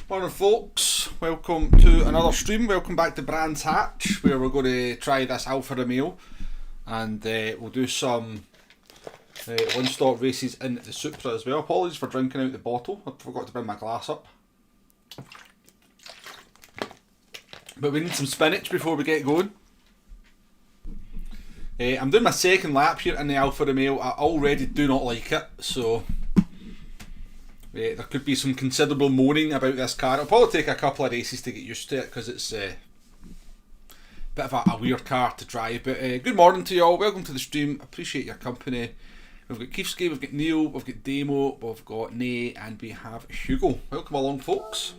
Morning folks, welcome to another stream, welcome back to Brands Hatch where we're going to try this Alfa Romeo and we'll do some one-stop races in the Supra as well. Apologies for drinking out the bottle, I forgot to bring my glass up. But we need some spinach before we get going. I'm doing my second lap here in the Alfa Romeo. I already do not like it, so there could be some considerable moaning about this car. It'll probably take a couple of races to get used to it because it's a bit of a weird car to drive. But good morning to you all, welcome to the stream, appreciate your company. We've got Keefsky, we've got Neil, we've got Damo, we've got Nay, and we have Hugo. Welcome along folks.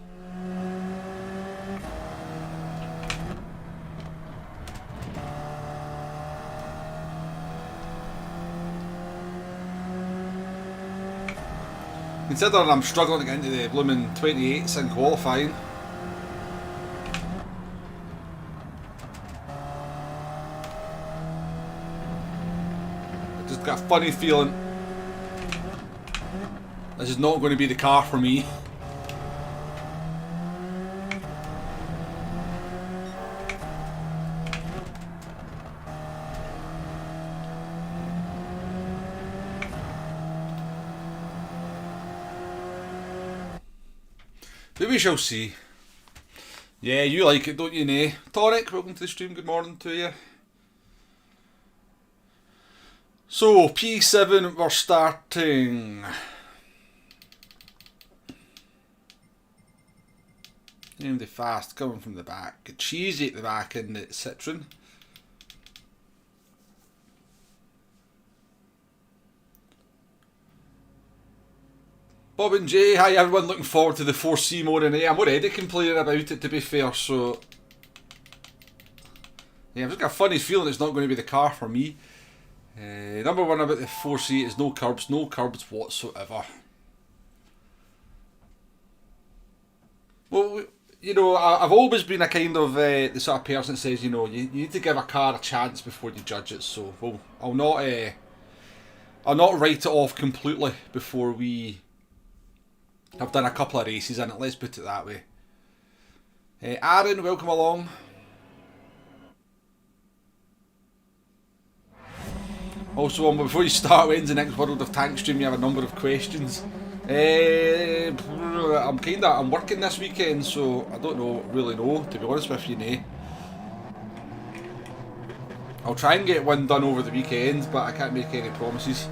Considering I'm struggling to get into the blooming 28s in qualifying. I just got a funny feeling this is not going to be the car for me. But we shall see. Yeah, you like it, don't you, Nay? Tonic, welcome to the stream, good morning to you. So, P7, we're starting. Name the fast, coming from the back. Get cheesy at the back in the Citroen. Bob and Jay, hi everyone, looking forward to the 4C morning. I'm already complaining about it to be fair, so yeah, I've just got a funny feeling it's not going to be the car for me. Number one about the 4C is no curbs whatsoever. Well, you know, I've always been a kind of the sort of person that says, you know, you need to give a car a chance before you judge it, so I'll not write it off completely before we I've done a couple of races in it, let's put it that way. Aaron, welcome along. Also, before you start, when's the next World of Tanks stream? You have a number of questions. I'm working this weekend, so I don't really know, to be honest with you, Nay. I'll try and get one done over the weekend, but I can't make any promises.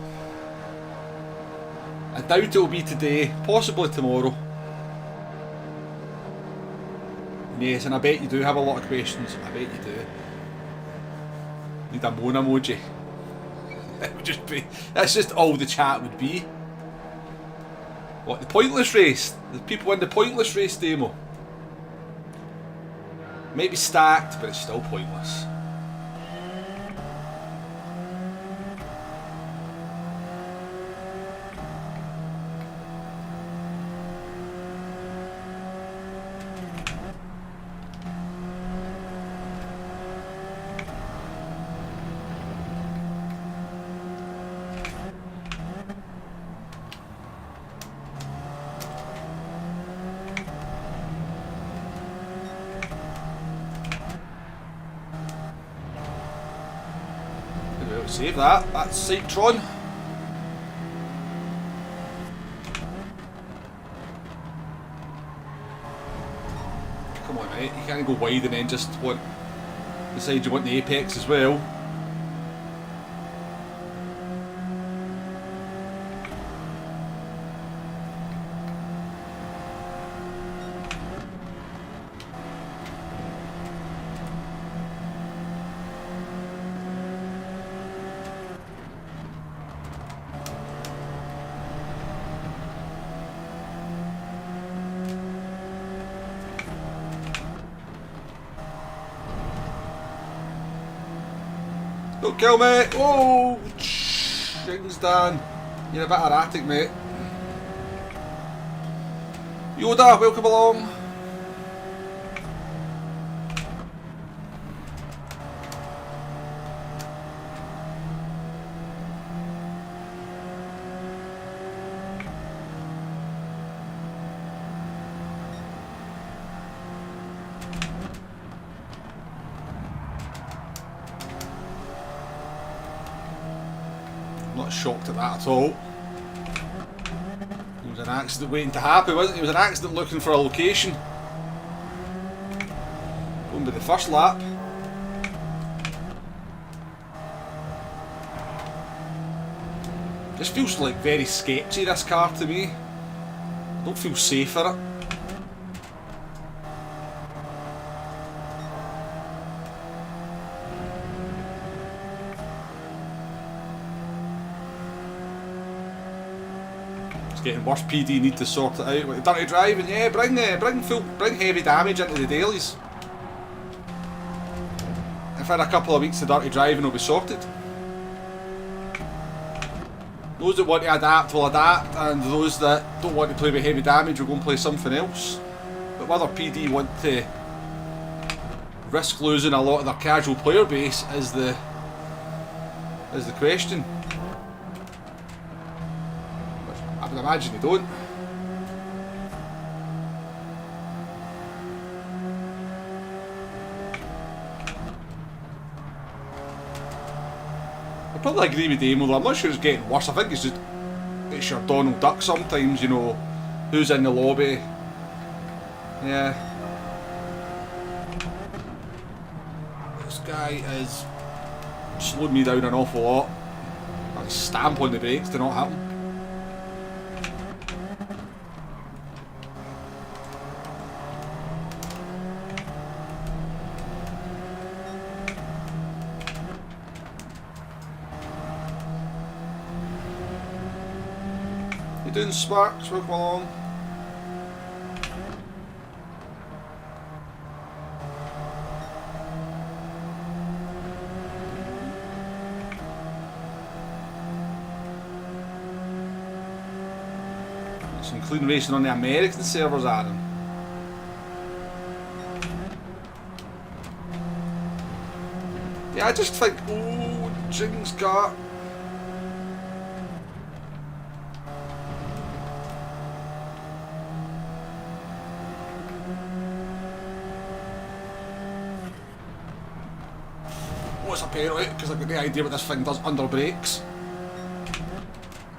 I doubt it'll be today, possibly tomorrow. Yes, and I bet you do have a lot of questions. I bet you do. Need a moan emoji. It would just be. That's just all the chat would be. What, the pointless race? The people in the pointless race demo. Maybe stacked, but it's still pointless. Save that, that's Citron. Come on mate, you can't go wide and then just decide you want the apex as well. Don't kill me! Oh! Things done. You're a bit erratic, mate. Yoda, welcome along. Not shocked at that at all. It was an accident waiting to happen, wasn't it? It was an accident looking for a location. Going by the first lap. Just feels like very sketchy, this car, to me. I don't feel safe for it. It's getting worse. PD need to sort it out. With dirty driving, yeah, bring heavy damage into the dailies. If in a couple of weeks the dirty driving will be sorted. Those that want to adapt will adapt, and those that don't want to play with heavy damage will go and play something else. But whether PD want to risk losing a lot of their casual player base is the question. But I would imagine they don't. I probably agree with Damo though. I'm not sure it's getting worse. I think it's your Donald Duck sometimes, you know, who's in the lobby. Yeah. This guy is slowing me down an awful lot. I stamp on the brakes to not happen. Doing Sparks, welcome along. Some clean racing on the American servers, Adam. Yeah, I just think, oh, Jing's car. It's a penalty because I've got no idea what this thing does under brakes.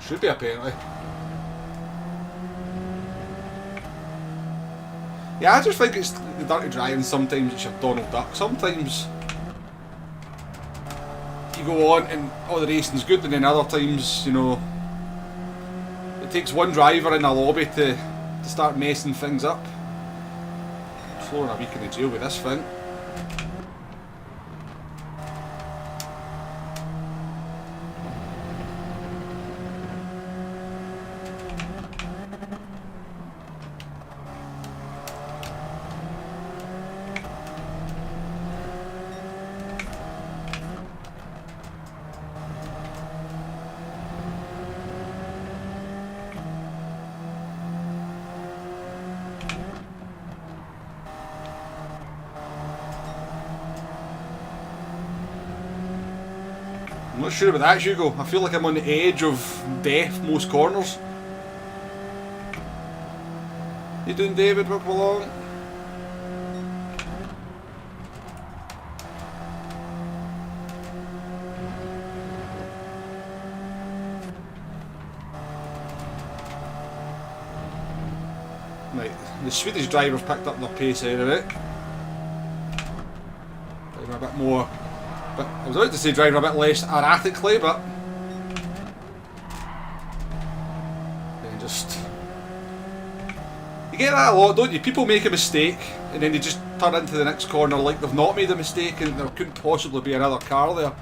Should be a penalty. Yeah, I just think it's the dirty driving. Sometimes it's your Donald Duck. Sometimes you go on and all the racing's good, and then other times, you know, it takes one driver in a lobby to start messing things up. I'm throwing a week in the jail with this thing. I'm not sure about that, Hugo. I feel like I'm on the edge of death most corners. You doing, David? Welcome along. Right, the Swedish drivers picked up their pace out of it. Driving a bit more. But I was about to say driving a bit less erratically, but then just you get that a lot, don't you? People make a mistake and then they just turn into the next corner like they've not made a mistake and there couldn't possibly be another car there.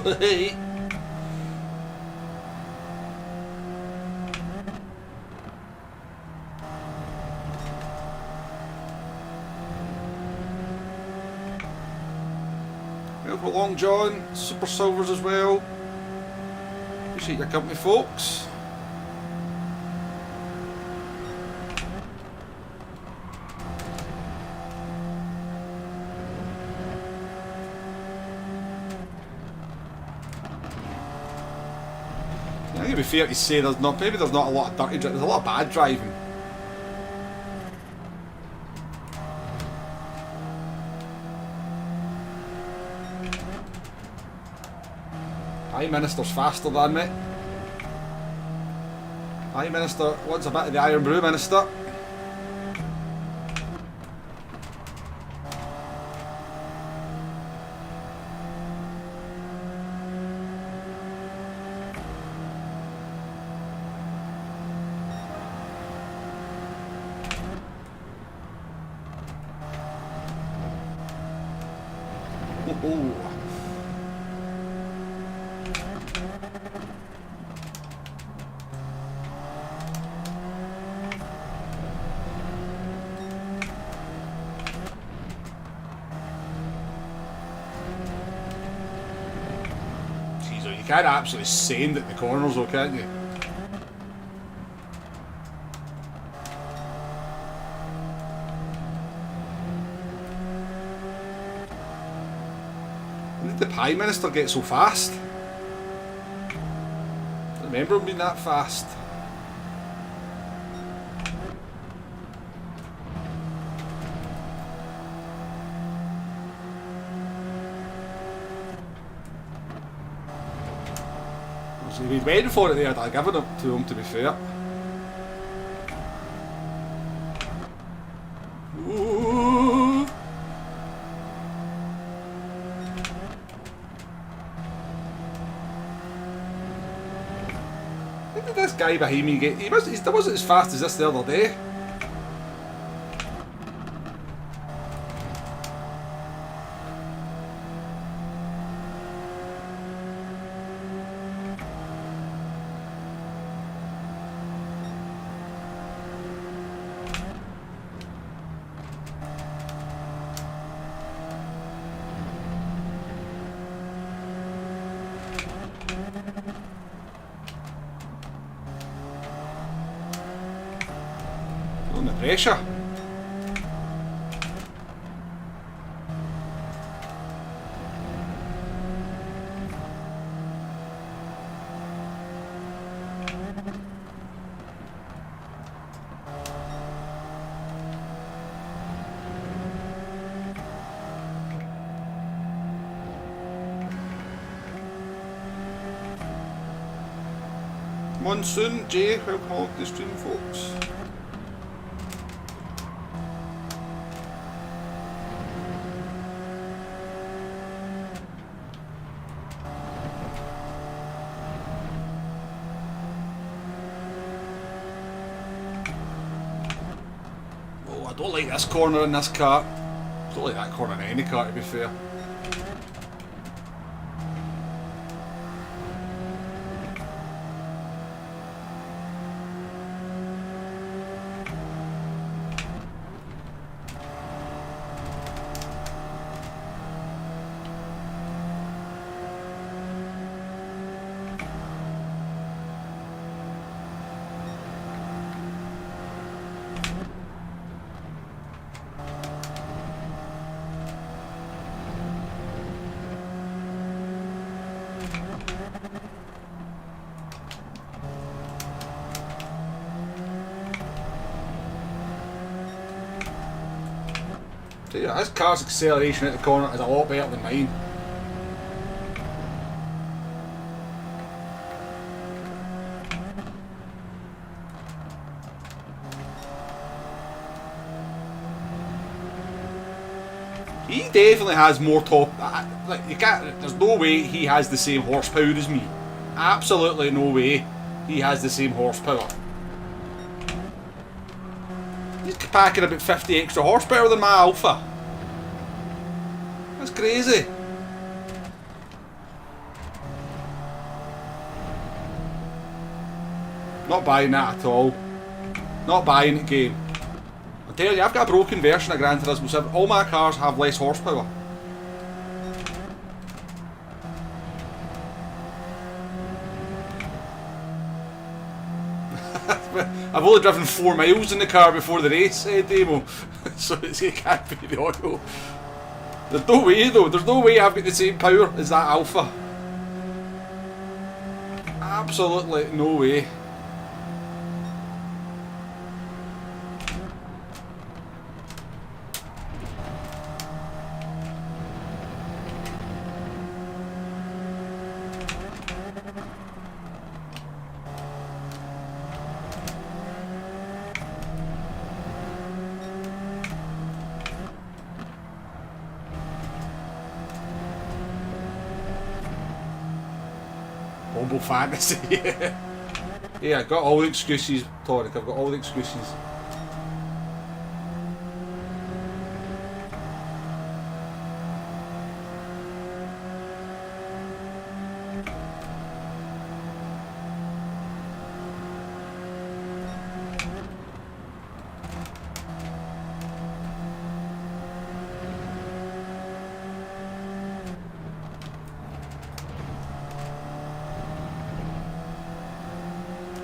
Wait. Welcome Long John, Super Silvers as well. Appreciate your company, folks. I think it'd be fair to say there's not a lot of dirty driving, there's a lot of bad driving. Prime Minister's faster than me. Prime Minister wants a bit of the Iron Brew, Minister. Oh. Jeez, you can't absolutely sand at the corners though, can't you? When did the Prime Minister get so fast? I don't remember him being that fast. So if he'd waited for it there, I'd have given it to him, to be fair. Ooh. When did this guy behind me get? He wasn't as fast as this the other day. On the pressure. Monsoon, Jay, welcome along to the stream, folks. Oh, I don't like this corner in this car. I don't like that corner in any car, to be fair. So yeah, this car's acceleration at the corner is a lot better than mine. He definitely has more top. Like you can't. There's no way he has the same horsepower as me. Absolutely no way he has the same horsepower. He's packing about 50 extra horsepower than my Alfa. That's crazy. Not buying that at all. Not buying it, game. I tell you, I've got a broken version of Gran Turismo 7. All my cars have less horsepower. I've only driven 4 miles in the car before the race demo, so it can't be the oil. There's no way though, there's no way I've got the same power as that Alfa. Absolutely no way. Mobile fantasy, yeah. Yeah, I've got all the excuses, Torek, I've got all the excuses.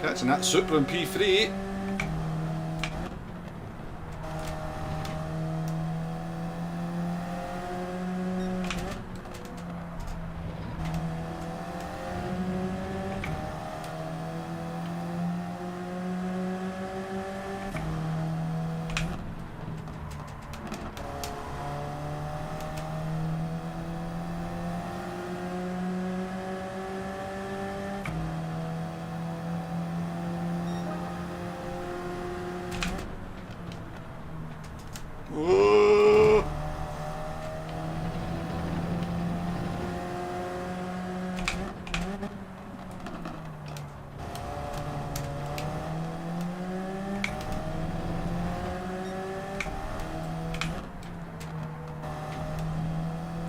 Catching that Supra in P3. Whoa.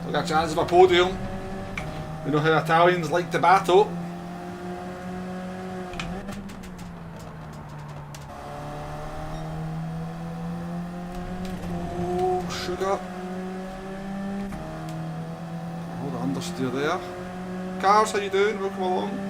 Still got a chance of a podium. We know how Italians like to battle. Sugar. Hold on, understeer there. Cars, how you doing? Welcome along.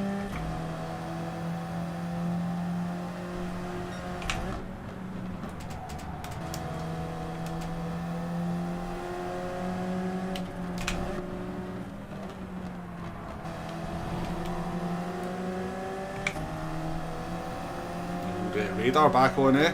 Radar back on, eh?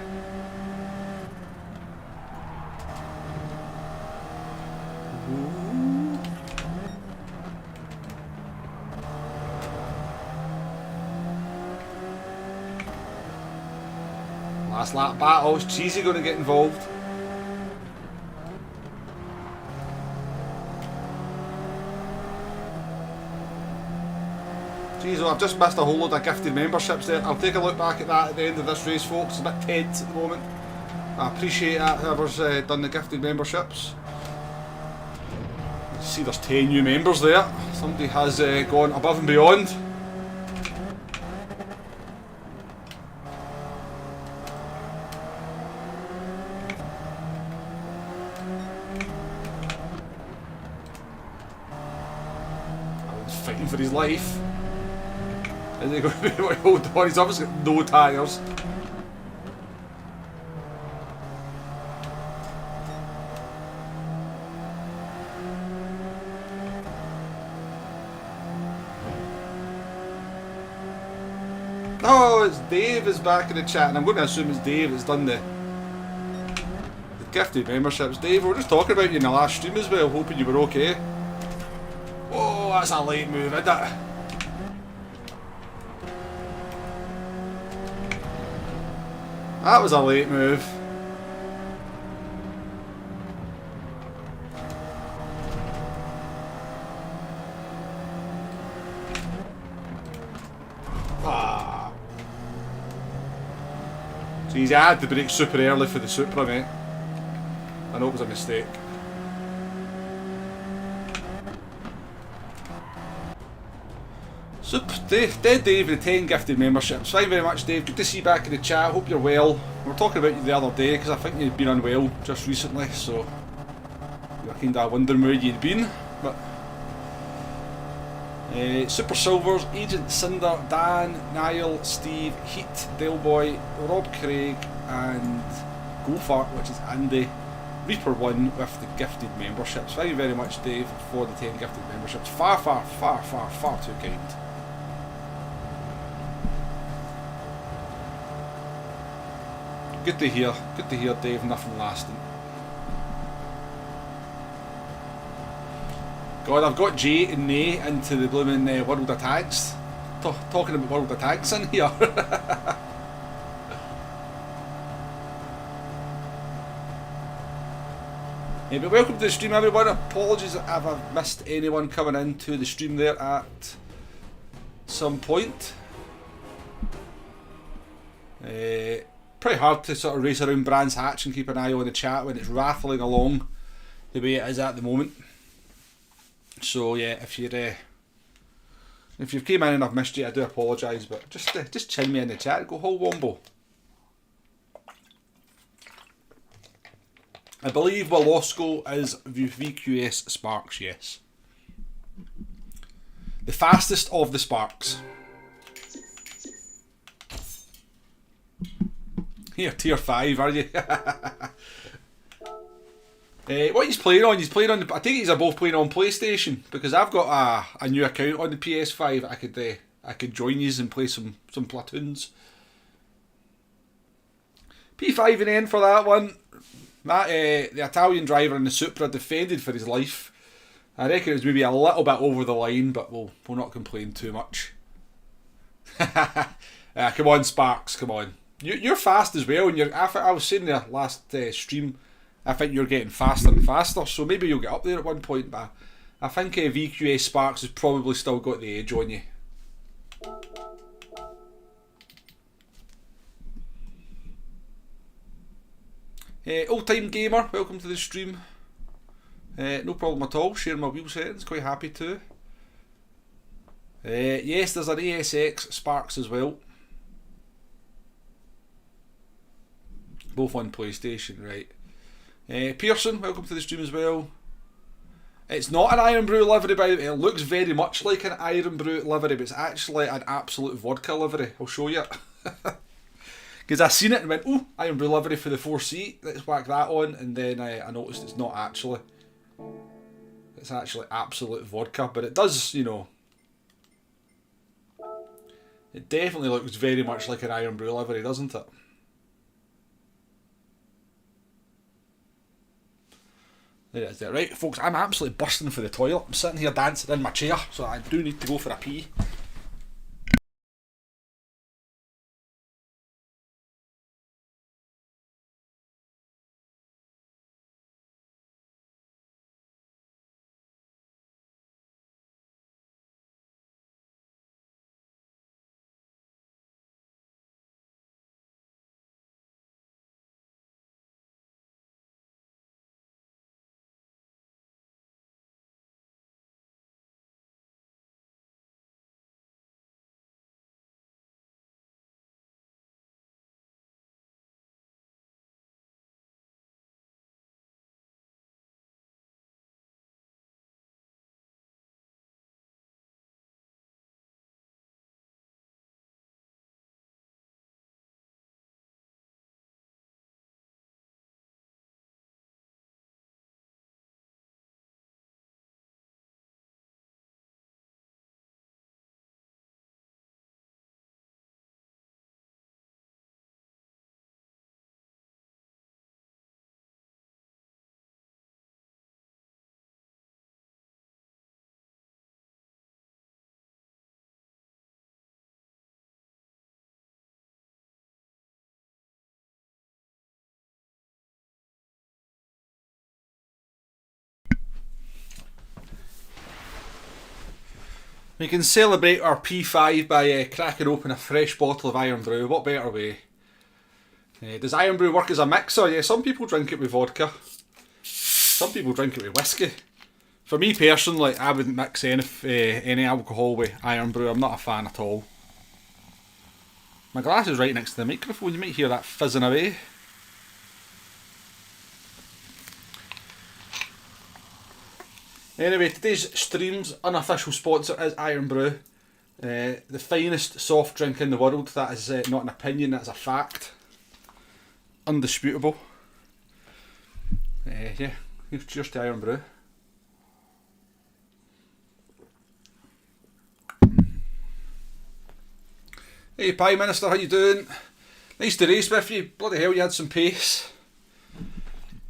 Last lap battle, is Cheesy going to get involved? Jeez, oh, I've just missed a whole load of gifted memberships there. I'll take a look back at that at the end of this race, folks. It's a bit tense at the moment. I appreciate that, whoever's done the gifted memberships. You see there's 10 new members there. Somebody has gone above and beyond. Fighting for his life. Is he going to be able to hold on? He's obviously got no tyres. Oh, it's Dave is back in the chat, and I'm going to assume it's Dave that's done the gifted memberships. Dave, we were just talking about you in the last stream as well, hoping you were okay. Oh, that's a late move, isn't it? That was a late move. Ah. Jeez, I had to brake super early for the Supra, mate. I know it was a mistake. Dead Dave with the 10 gifted memberships. Thank you very much, Dave. Good to see you back in the chat. Hope you're well. We were talking about you the other day because I think you'd been unwell just recently, so we were kind of wondering where you'd been. But Super Silvers, Agent Cinder, Dan, Niall, Steve, Heat, Delboy, Rob Craig, and Gopher, which is Andy. Reaper 1 with the gifted memberships. Thank you very much, Dave, for the 10 gifted memberships. Far too kind. Good to hear, Dave. Nothing lasting. God, I've got Jay and Nay into the blooming World of Tags. Talking about World of Tags in here. But welcome to the stream, everyone. Apologies if I've missed anyone coming into the stream there at some point. Pretty hard to sort of race around Brands Hatch and keep an eye on the chat when it's rattling along the way it is at the moment. So yeah, if you've came in and I've missed you, I do apologise, but just chin me in the chat. Go whole wombo. I believe Wilosco is VQS Sparks, yes. The fastest of the Sparks. Here, tier 5, are you? What he's playing on? He's playing on. I think he's both playing on PlayStation, because I've got a new account on the PS5. I could join you and play some platoons. P5 and N for that one. That the Italian driver in the Supra defended for his life. I reckon it was maybe a little bit over the line, but we'll not complain too much. Come on, Sparks, come on. You're fast as well, and I was saying there last stream, I think you're getting faster and faster, so maybe you'll get up there at one point, but I think VQA Sparks has probably still got the edge on you. Old time gamer, welcome to the stream. No problem at all, sharing my wheel settings, quite happy to. Yes, there's an ASX Sparks as well. Both on PlayStation, right. Pearson, welcome to the stream as well. It's not an Iron Brew livery, by the way. It looks very much like an Iron Brew livery, but it's actually an absolute vodka livery. I'll show you. Because I seen it and went, oh, Iron Brew livery for the 4C. Let's whack that on. And then I noticed it's not actually. It's actually absolute vodka. But it does, you know. It definitely looks very much like an Iron Brew livery, doesn't it? There it is there. Right, folks, I'm absolutely bursting for the toilet. I'm sitting here dancing in my chair, so I do need to go for a pee. We can celebrate our P5 by cracking open a fresh bottle of Iron Brew. What better way? Does Iron Brew work as a mixer? Yeah, some people drink it with vodka. Some people drink it with whiskey. For me personally, I wouldn't mix any alcohol with Iron Brew. I'm not a fan at all. My glass is right next to the microphone. You might hear that fizzing away. Anyway, today's stream's unofficial sponsor is Iron Brew. The finest soft drink in the world. That is not an opinion, that's a fact. Undisputable. Yeah, cheers to Iron Brew. Hey Prime Minister, how you doing? Nice to race with you. Bloody hell, you had some pace.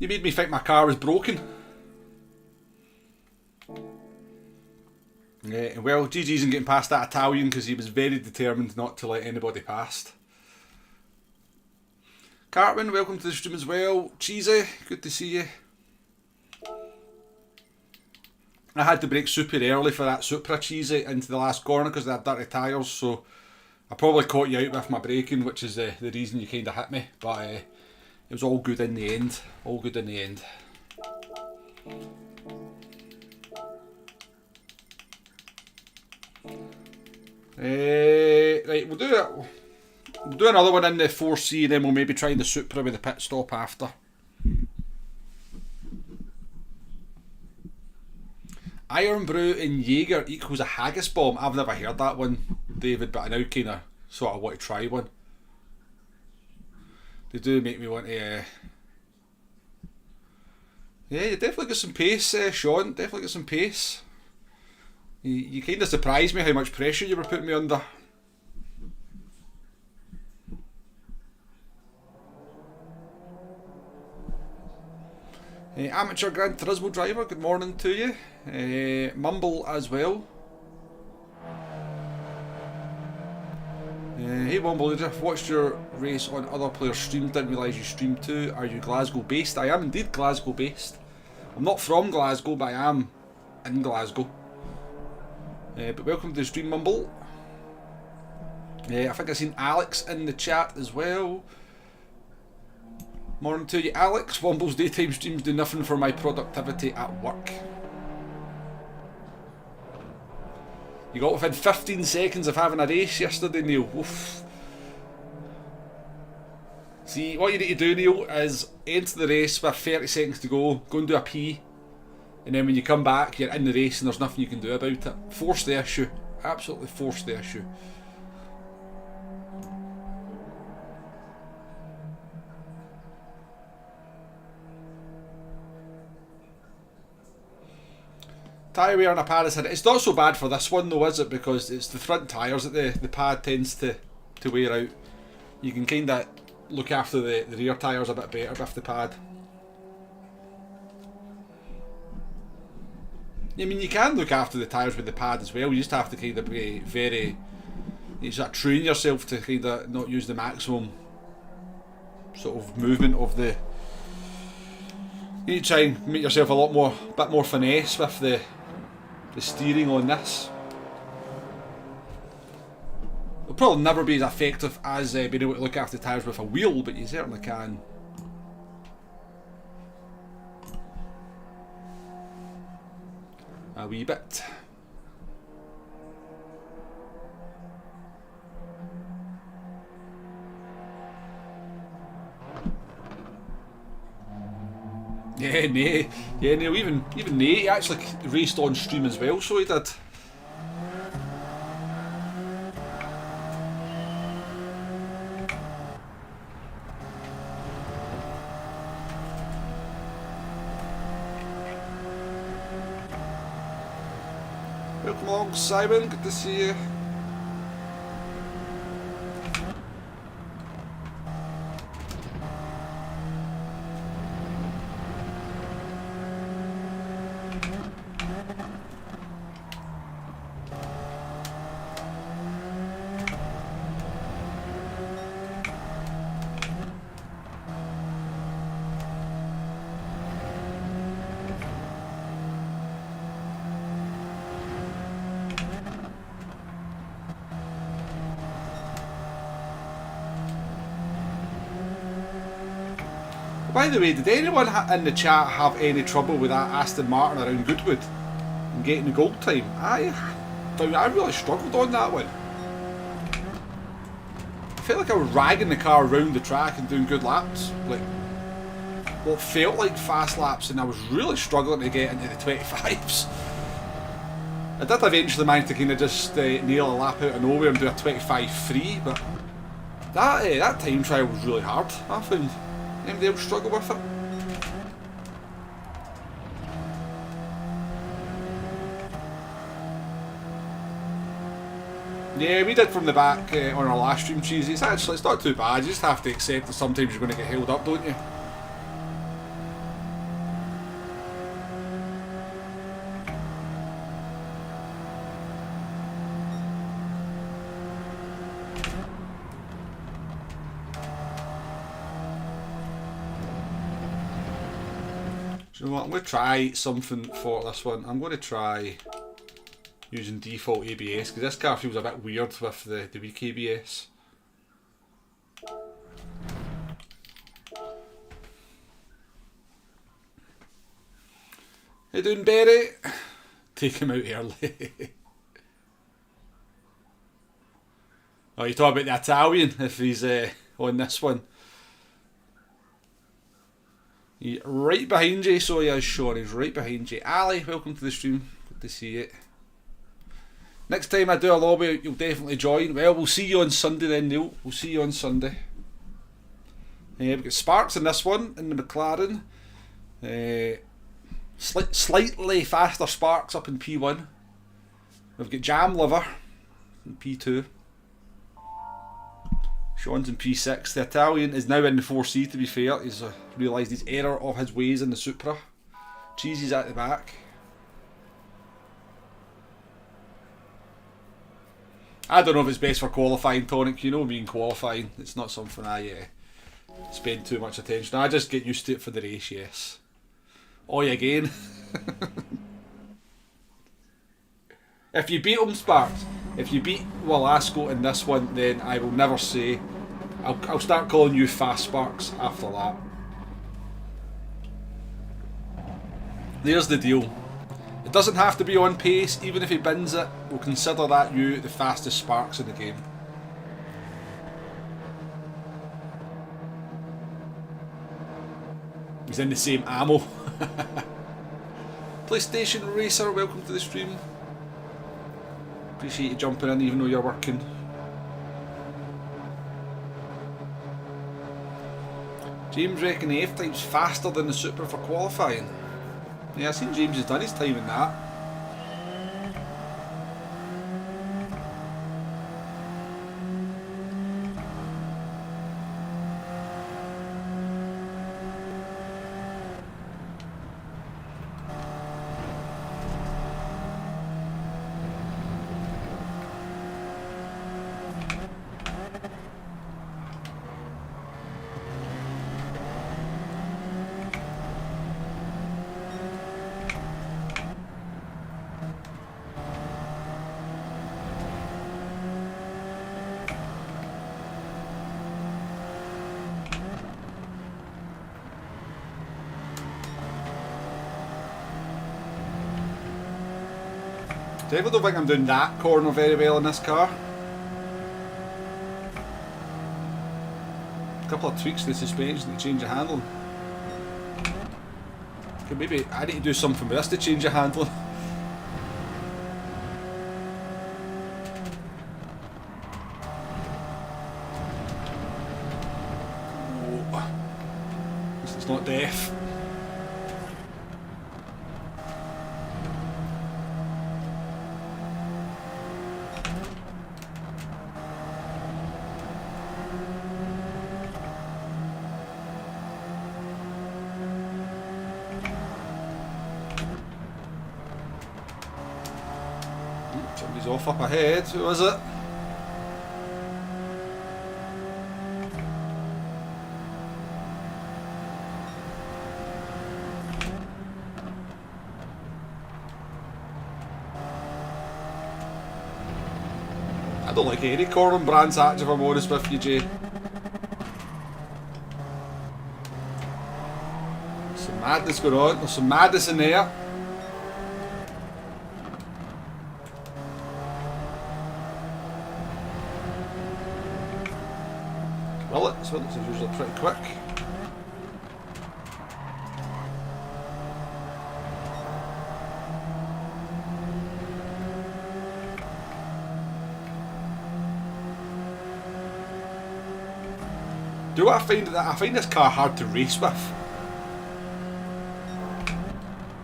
You made me think my car was broken. Yeah, well, GG isn't getting past that Italian because he was very determined not to let anybody past. Cartman, welcome to the stream as well. Cheesy, good to see you. I had to brake super early for that Supra, Cheesy, into the last corner because they had dirty tyres, so I probably caught you out with my braking, which is the reason you kind of hit me, but it was all good in the end. All good in the end. Right, we'll do another one in the 4C and then we'll maybe try the Supra with the pit stop after. Iron Brew in Jaeger equals a haggis bomb. I've never heard that one, David, but I now kind of sort of want to try one. They do make me want to... Yeah, you definitely got some pace, Sean. Definitely got some pace. You kind of surprised me how much pressure you were putting me under. Amateur Gran Turismo driver, good morning to you. Mumble as well. Hey Mumble, I've watched your race on other players' stream, didn't realise you streamed too. Are you Glasgow based? I am indeed Glasgow based. I'm not from Glasgow, but I am in Glasgow. But welcome to the stream, Mumble. I think I've seen Alex in the chat as well. Morning to you, Alex. Womble's daytime streams do nothing for my productivity at work. You got within 15 seconds of having a race yesterday, Neil. Oof. See, what you need to do, Neil, is enter the race with 30 seconds to go and do a pee. And then when you come back, you're in the race and there's nothing you can do about it. Force the issue. Absolutely force the issue. Tyre wear on a pad is it's not so bad for this one though, is it? Because it's the front tyres that the pad tends to wear out. You can kind of look after the rear tyres a bit better with the pad. I mean, you can look after the tyres with the pad as well. You just have to kind of be very... You just train yourself to kind of not use the maximum sort of movement of the... You need to try and make yourself a bit more finesse with the steering on this. It'll probably never be as effective as being able to look after the tyres with a wheel, but you certainly can. A wee bit. Yeah, Neil, even Nate, he actually raced on stream as well, so he did. Welcome along, Simon, good to see you. By the way, did anyone in the chat have any trouble with that Aston Martin around Goodwood and getting the gold time? I really struggled on that one. I felt like I was ragging the car around the track and doing good laps. Like, what felt like fast laps, and I was really struggling to get into the 25s. I did eventually manage to kind of just nail a lap out of nowhere and do a 25.3, but that time trial was really hard, I found. Anybody else struggle with it? Yeah, we did from the back on our last stream, Cheesy. It's not too bad. You just have to accept that sometimes you're going to get held up, don't you? Do you know what? I'm going to try something for this one. I'm going to try using default ABS, because this car feels a bit weird with the weak ABS. How you doing, Barry? Take him out early. Oh, you talk about the Italian if he's on this one. He's right behind you, so he is, Sean. He's right behind you. Ali, welcome to the stream. Good to see you. Next time I do a lobby, you'll definitely join. Well, we'll see you on Sunday then, Neil. We'll see you on Sunday. We've got Sparks in this one, in the McLaren. Slightly faster Sparks up in P1. We've got Jam Lover in P2. Sean's in P6. The Italian is now in the 4C, to be fair. He's realised his error of his ways in the Supra. Cheesy's at the back. I don't know if it's best for qualifying, Tonic. You know me in qualifying. It's not something I spend too much attention on. I just get used to it for the race, yes. Oi again. If you beat him, Sparks, if you beat Velasco in this one, then I will never say... I'll start calling you Fast Sparks after that. There's the deal. It doesn't have to be on pace. Even if he bins it, we'll consider that you the fastest Sparks in the game. He's in the same ammo. PlayStation Racer, welcome to the stream. Appreciate you jumping in even though you're working. James reckon the F-Type's faster than the Supra for qualifying. Yeah, I've seen James has done his time in that. I don't think I'm doing that corner very well in this car. A couple of tweaks to the suspension to change the handling. Okay, maybe I need to do something with this to change the handling. Oh. At least it's not deaf. Off up ahead, who was it? I don't like any corner Brands Hatch if I'm honest with you, Jay. There's some madness going on, there's some madness in there. Willits is usually pretty quick. Do what I find that I find this car hard to race with.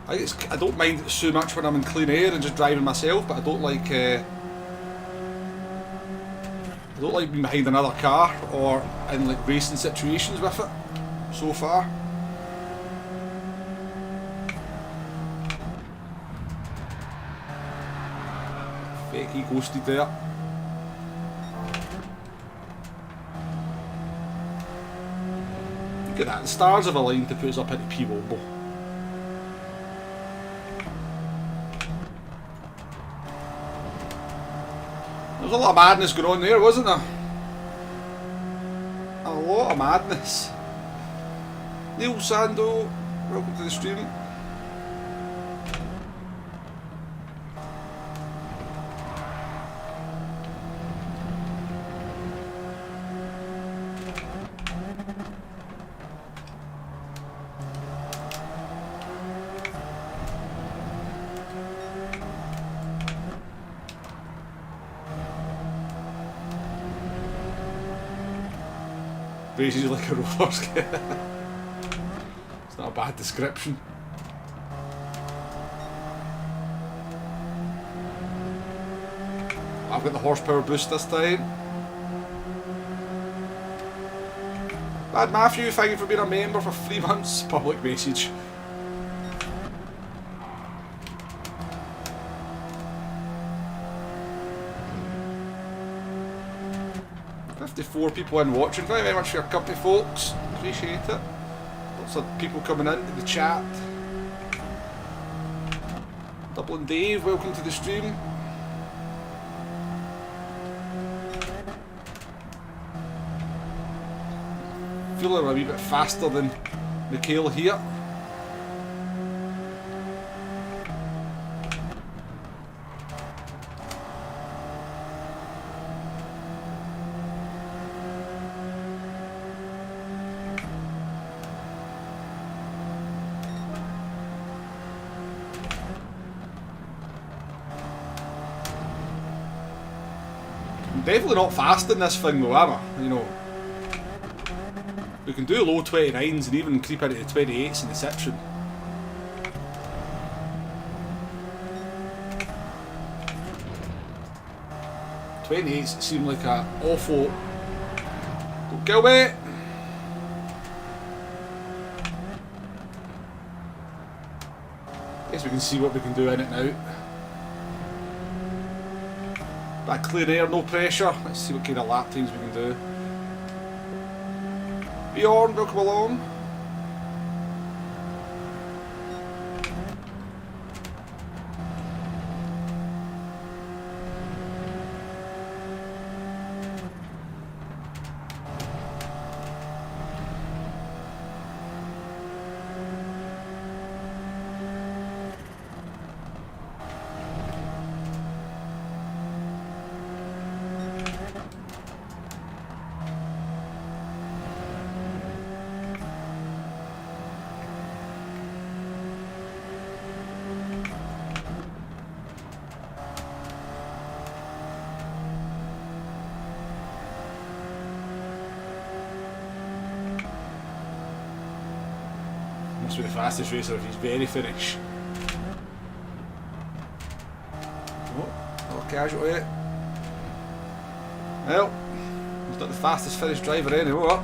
I don't mind it so much when I'm in clean air and just driving myself, but I don't like being behind another car or in like racing situations with it so far. Fake, he ghosted there. Look at that, the stars have aligned to put us up into P-Womble. There was a lot of madness going on there, wasn't there? A lot of madness. Neil Sando, welcome to the stream. Races like a roller skate. It's not a bad description. I've got the horsepower boost this time. Bad Matthew, thank you for being a member for 3 months. Public message. Four people in watching. Thank you very much for your company, folks. Appreciate it. Lots of people coming into the chat. Dublin Dave, welcome to the stream. Feeling a wee bit faster than Mikhail here. Definitely not fast in this thing though, am I? You know, we can do low 29s and even creep into the 28s in the Citroen. '28s seem like an awful. Don't kill me! Guess we can see what we can do in it now. Bit of clear air, no pressure. Let's see what kind of lap times we can do. Bjorn, welcome along. Must be the fastest racer if he's very Finnish. Oh, another casualty. Well, he's not the fastest Finnish driver anymore.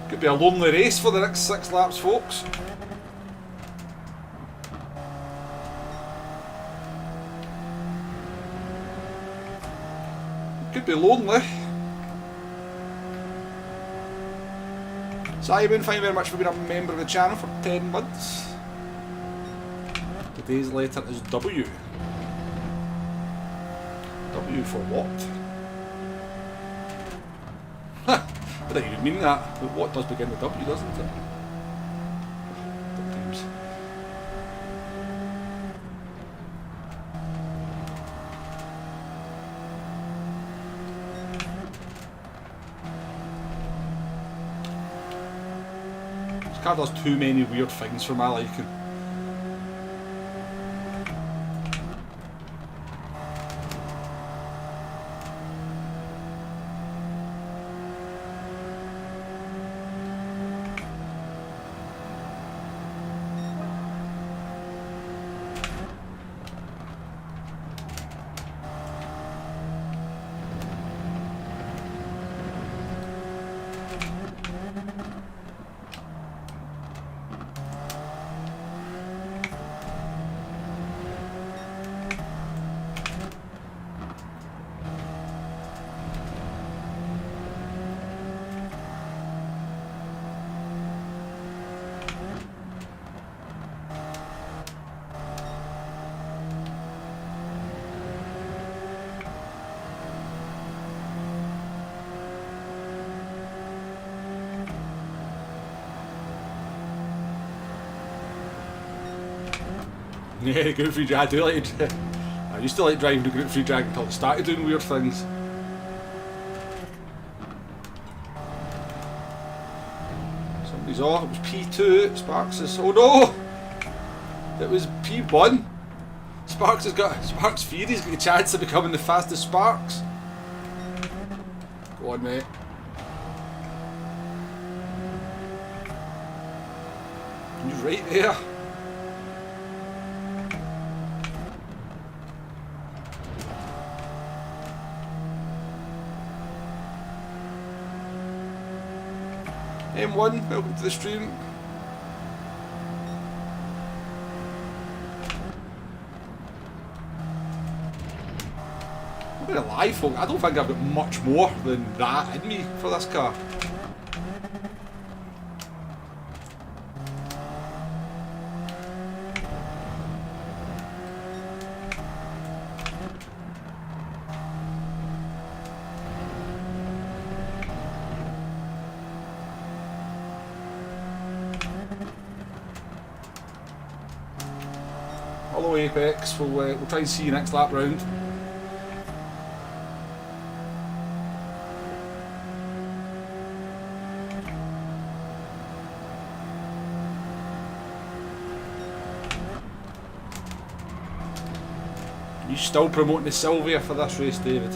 Could be a lonely race for the next 6 laps, folks. Could be lonely. Simon, thank you very much for being a member of the channel for 10 months. Today's letter is W. W for what? I didn't even mean that. But what does begin with W, doesn't it? Sometimes. This car does too many weird things for my liking. Yeah, Group 3 drag. I do like it. I used to like driving the Group 3 drag until I started doing weird things. Somebody's off. It was P2. Sparks is. Oh no! It was P1. Sparks has got. Sparks Fury's got a chance of becoming the fastest Sparks. Go on, mate. He's right there. M1, welcome to the stream. I'm gonna lie, folk, I don't think I've got much more than that in me for this car. Hello Apex, we'll try and see you next lap round. You still promoting the Sylvia for this race, David?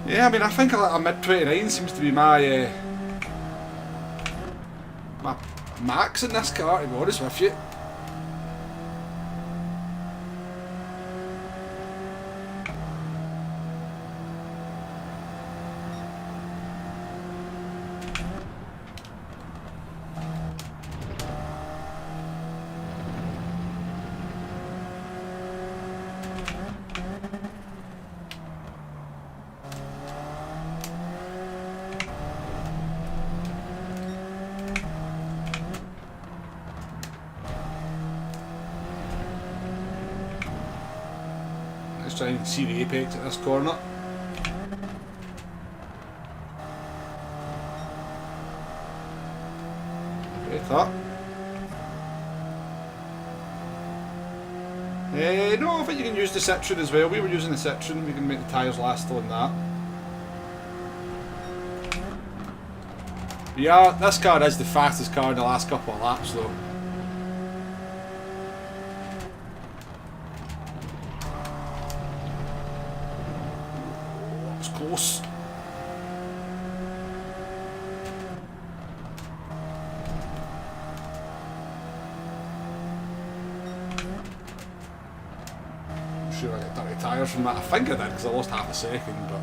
Yeah, I mean, I think a mid-29 seems to be my my max in this car, to be honest with you. Let's try and see the apex at this corner. Better. No, I think you can use the Citroen as well. We were using the Citroen, we can make the tyres last on that. Yeah, this car is the fastest car in the last couple of laps though. That was close. I'm sure I got dirty tyres from that. I think I did because I lost half a second, but...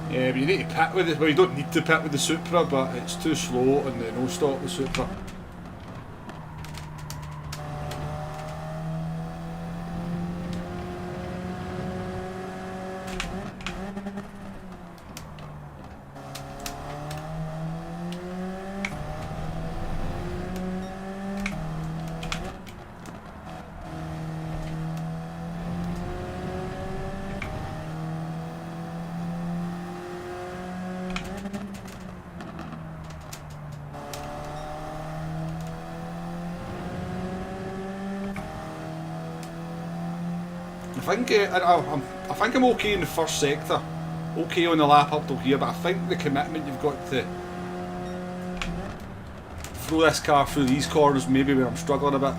Yeah, but you need to pit with it. Well, you don't need to pit with the Supra, but it's too slow on the no-stop with Supra. I think I'm okay in the first sector, okay on the lap up till here, but I think the commitment you've got to throw this car through these corners maybe where I'm struggling a bit.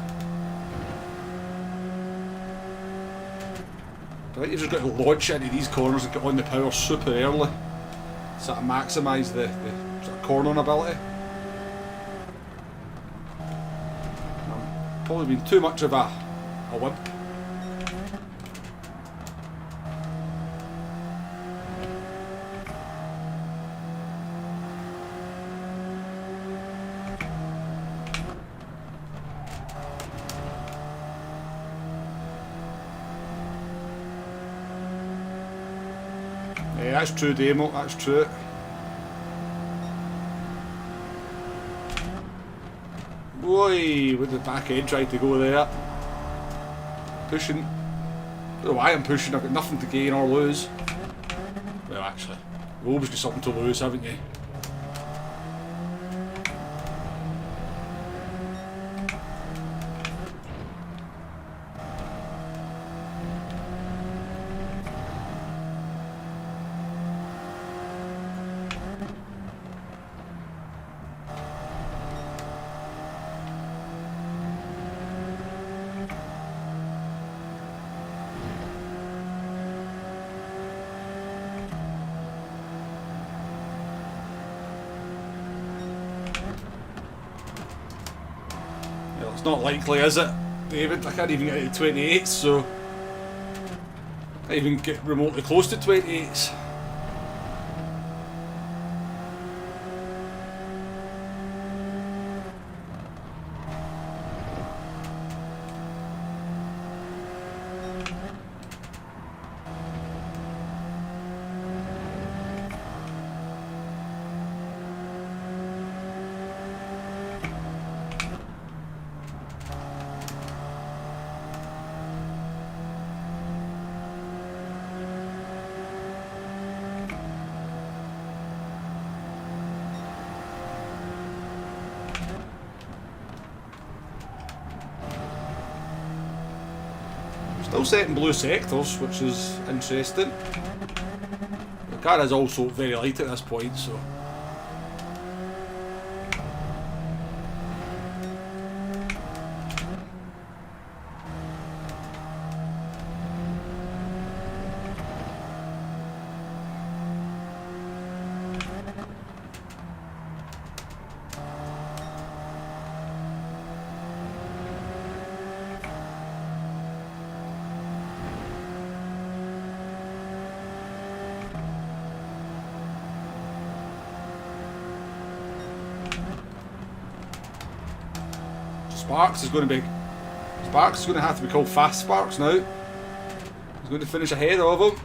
I think you've just got to launch into these corners and get on the power super early, sort of maximise the sort of cornering ability. I'm probably been too much of a wimp. Yeah, that's true, Demo, that's true. Boy, with the back end tried to go there. Pushing. I don't know why I'm pushing, I've got nothing to gain or lose. Well, actually, you've always got something to lose, haven't you? It's not likely, is it, David? I can't even get to 28s, so I can't even get remotely close to 28s. Still setting blue sectors, which is interesting. The car is also very light at this point, so. Sparks is going to have to be called Fast Sparks now. He's going to finish ahead of him.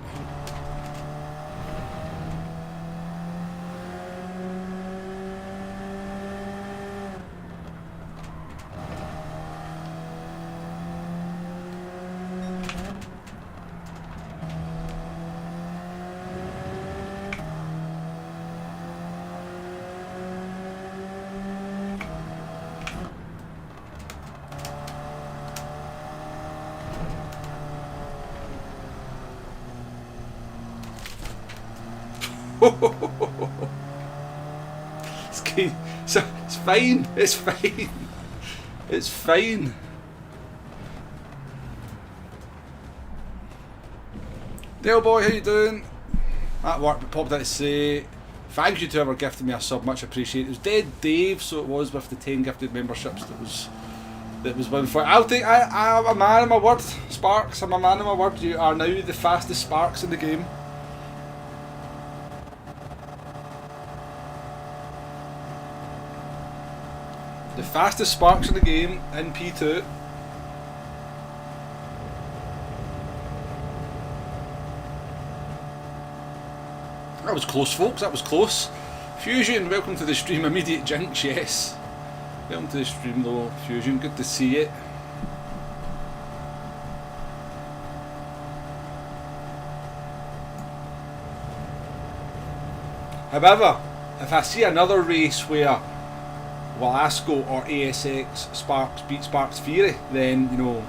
It's fine. It's fine. It's fine. Dale boy, how you doing? At work, but popped out to say thank you to whoever gifted me a sub, much appreciated. It was Dead Dave, so it was with the 10 gifted memberships that was one for. I'm a man of my word, Sparks. I'm a man of my word. You are now the fastest Sparks in the game. The fastest Sparks in the game in P2. That was close, folks. That was close. Fusion, welcome to the stream. Immediate Jinx, yes. Welcome to the stream, though, Fusion. Good to see it. However, if I see another race where Velasco or ASX Sparks beat Sparks Fury, then, you know,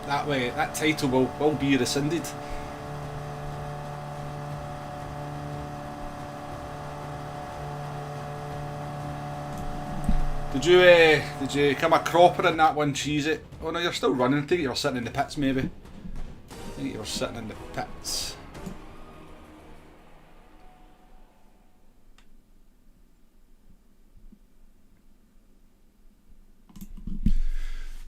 that way, that title will be rescinded. Did you come a cropper in that one, cheese it? Oh no, you're still running. I think you were sitting in the pits maybe. I think you were sitting in the pits.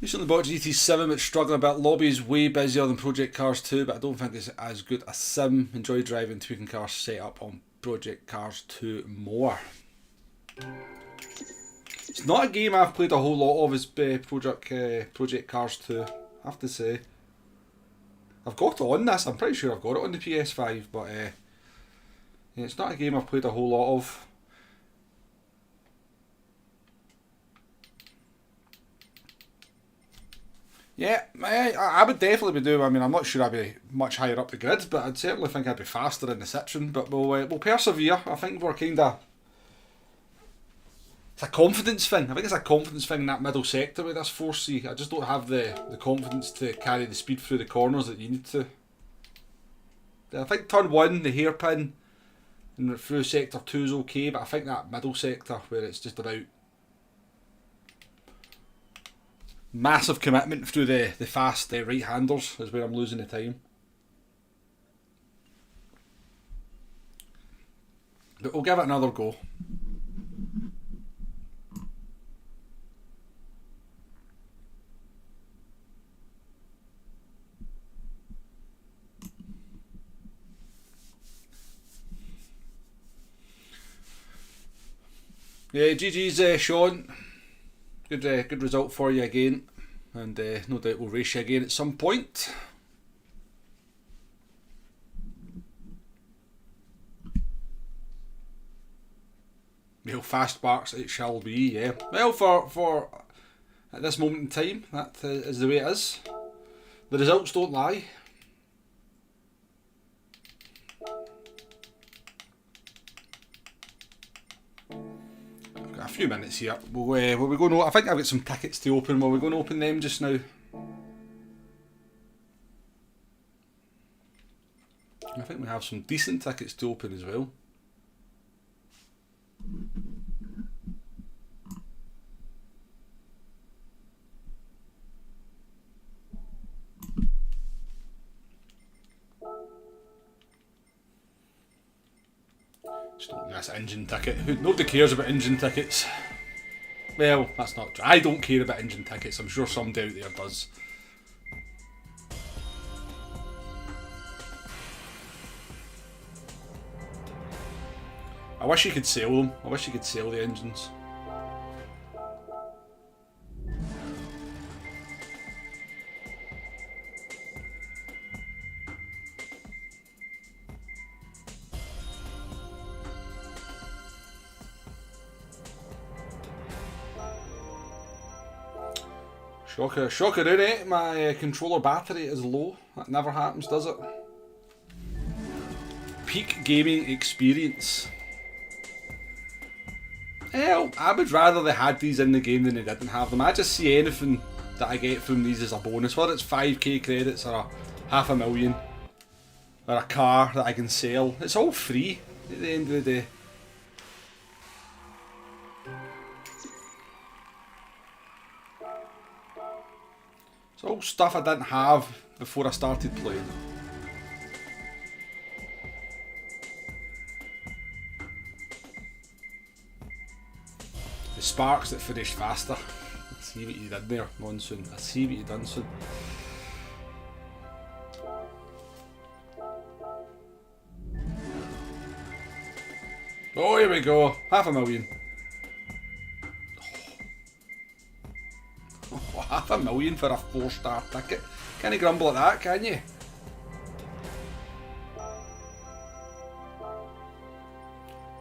Recently bought GT7 but struggling a bit. Lobby is way busier than Project Cars 2, but I don't think it's as good a sim. Enjoy driving tweaking cars set up on Project Cars 2 more. It's not a game I've played a whole lot of, is Project Cars 2, I have to say. I've got it on this, I'm pretty sure I've got it on the PS5, but yeah, it's not a game I've played a whole lot of. Yeah, I would definitely be doing. I mean, I'm not sure I'd be much higher up the grid, but I'd certainly think I'd be faster in the Citroen. But we'll persevere. I think we're kind of. It's a confidence thing. I think it's a confidence thing in that middle sector with this 4C. I just don't have the confidence to carry the speed through the corners that you need to. I think turn 1, the hairpin, and through sector 2 is okay, but I think that middle sector where it's just about massive commitment through the fast right-handers is where I'm losing the time. But we'll give it another go. Yeah, GG's Sean. Good result for you again, and no doubt we'll race you again at some point. Well, fast sparks it shall be, yeah. Well, for at this moment in time, that is the way it is. The results don't lie. A few minutes here. Will we go? No, I think I've got some tickets to open. Will we go and open them just now? I think we have some decent tickets to open as well. Just open this engine ticket. Nobody cares about engine tickets. Well, that's not true. I don't care about engine tickets. I'm sure somebody out there does. I wish you could sell them. I wish you could sell the engines. Shocker, eh? My controller battery is low. That never happens, does it? Peak gaming experience. Well, I would rather they had these in the game than they didn't have them. I just see anything that I get from these as a bonus, whether it's 5k credits or $500,000 or a car that I can sell. It's all free at the end of the day. It's all stuff I didn't have before I started playing. The sparks that finish faster. I see what you did there, Monsoon. I see what you done, son. Oh, here we go. $500,000. Oh, $500,000 for a 4-star ticket. Can't you grumble at that, can you?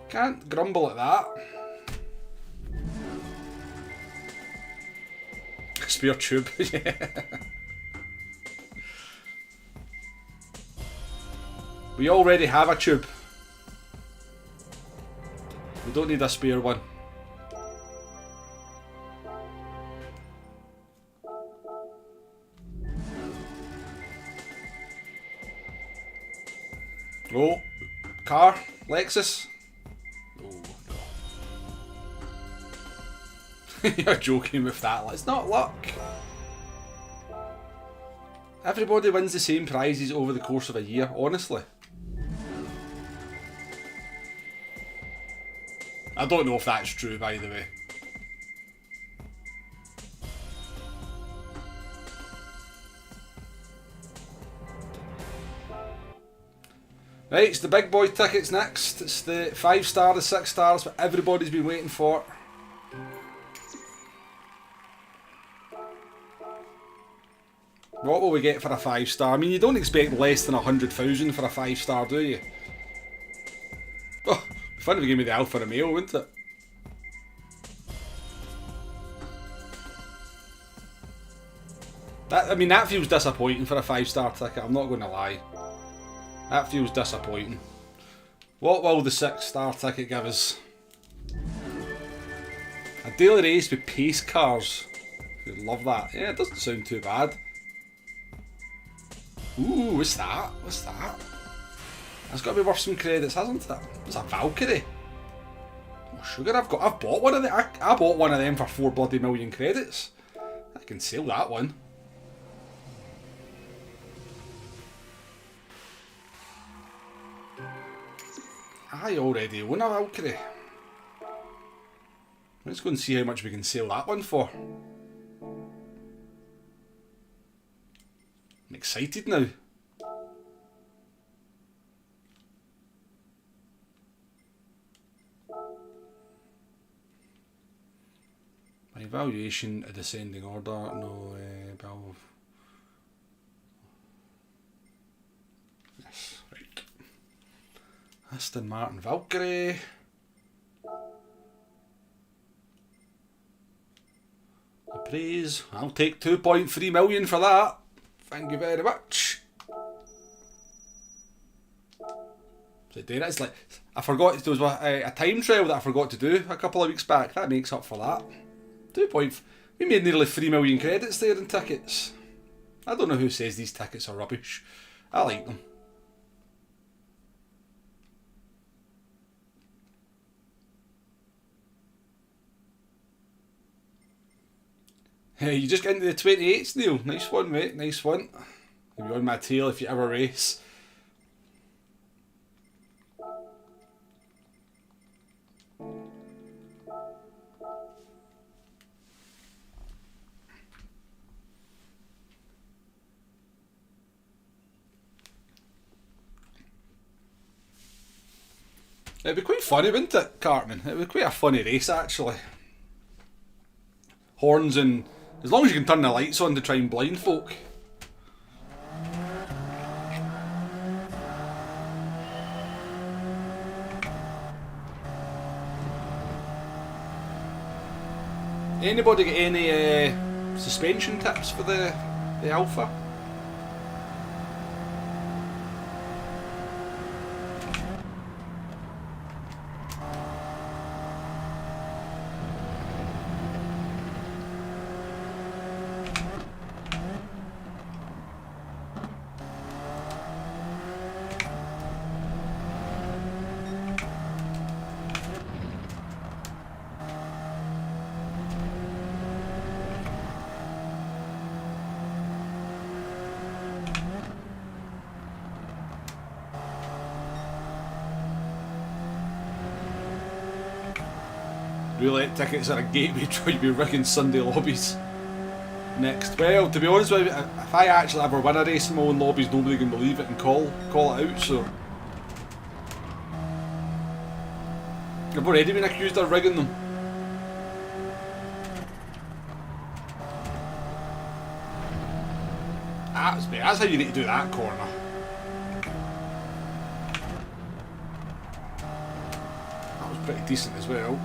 Can't grumble at that. Spare tube, yeah. We already have a tube. We don't need a spare one. Oh, car, Lexus. Oh no. You're joking with that. It's not luck. Everybody wins the same prizes over the course of a year, honestly. I don't know if that's true, by the way. Right, it's the big boy tickets next. It's the 5-star, the 6 stars, what everybody's been waiting for. What will we get for a 5-star? I mean, you don't expect less than 100,000 for a 5-star, do you? Oh, fun if you gave me the Alfa Romeo, wouldn't it? That feels disappointing for a 5-star ticket, I'm not going to lie. That feels disappointing. What will the 6-star ticket give us? A daily race with pace cars. You'd love that. Yeah, it doesn't sound too bad. Ooh, what's that? What's that? That's got to be worth some credits, hasn't it? It's a Valkyrie. Oh, sugar, I've bought one of them. I bought one of them for 4 bloody million credits. I can sell that one. I already own a Valkyrie. Let's go and see how much we can sell that one for. I'm excited now. My valuation, a descending order, no, bill. Yes, right. Aston Martin Valkyrie. The praise. I'll take 2.3 million for that. Thank you very much. So it's like, I forgot, there was a time trial that I forgot to do a couple of weeks back. That makes up for that. We made nearly 3 million credits there in tickets. I don't know who says these tickets are rubbish. I like them. Hey, you just got into the 28s, Neil. Nice one, mate. Nice one. You'll be on my tail if you ever race. It'd be quite funny, wouldn't it, Cartman? It would be quite a funny race, actually. Horns and... as long as you can turn the lights on to try and blind folk. Anybody get any suspension tips for the Alfa? Roulette tickets are a gateway to be rigging Sunday lobbies. Next. Well, to be honest with you, if I actually ever win a race in my own lobbies, nobody can believe it and call it out, so... I've already been accused of rigging them. That's how you need to do that corner. That was pretty decent as well.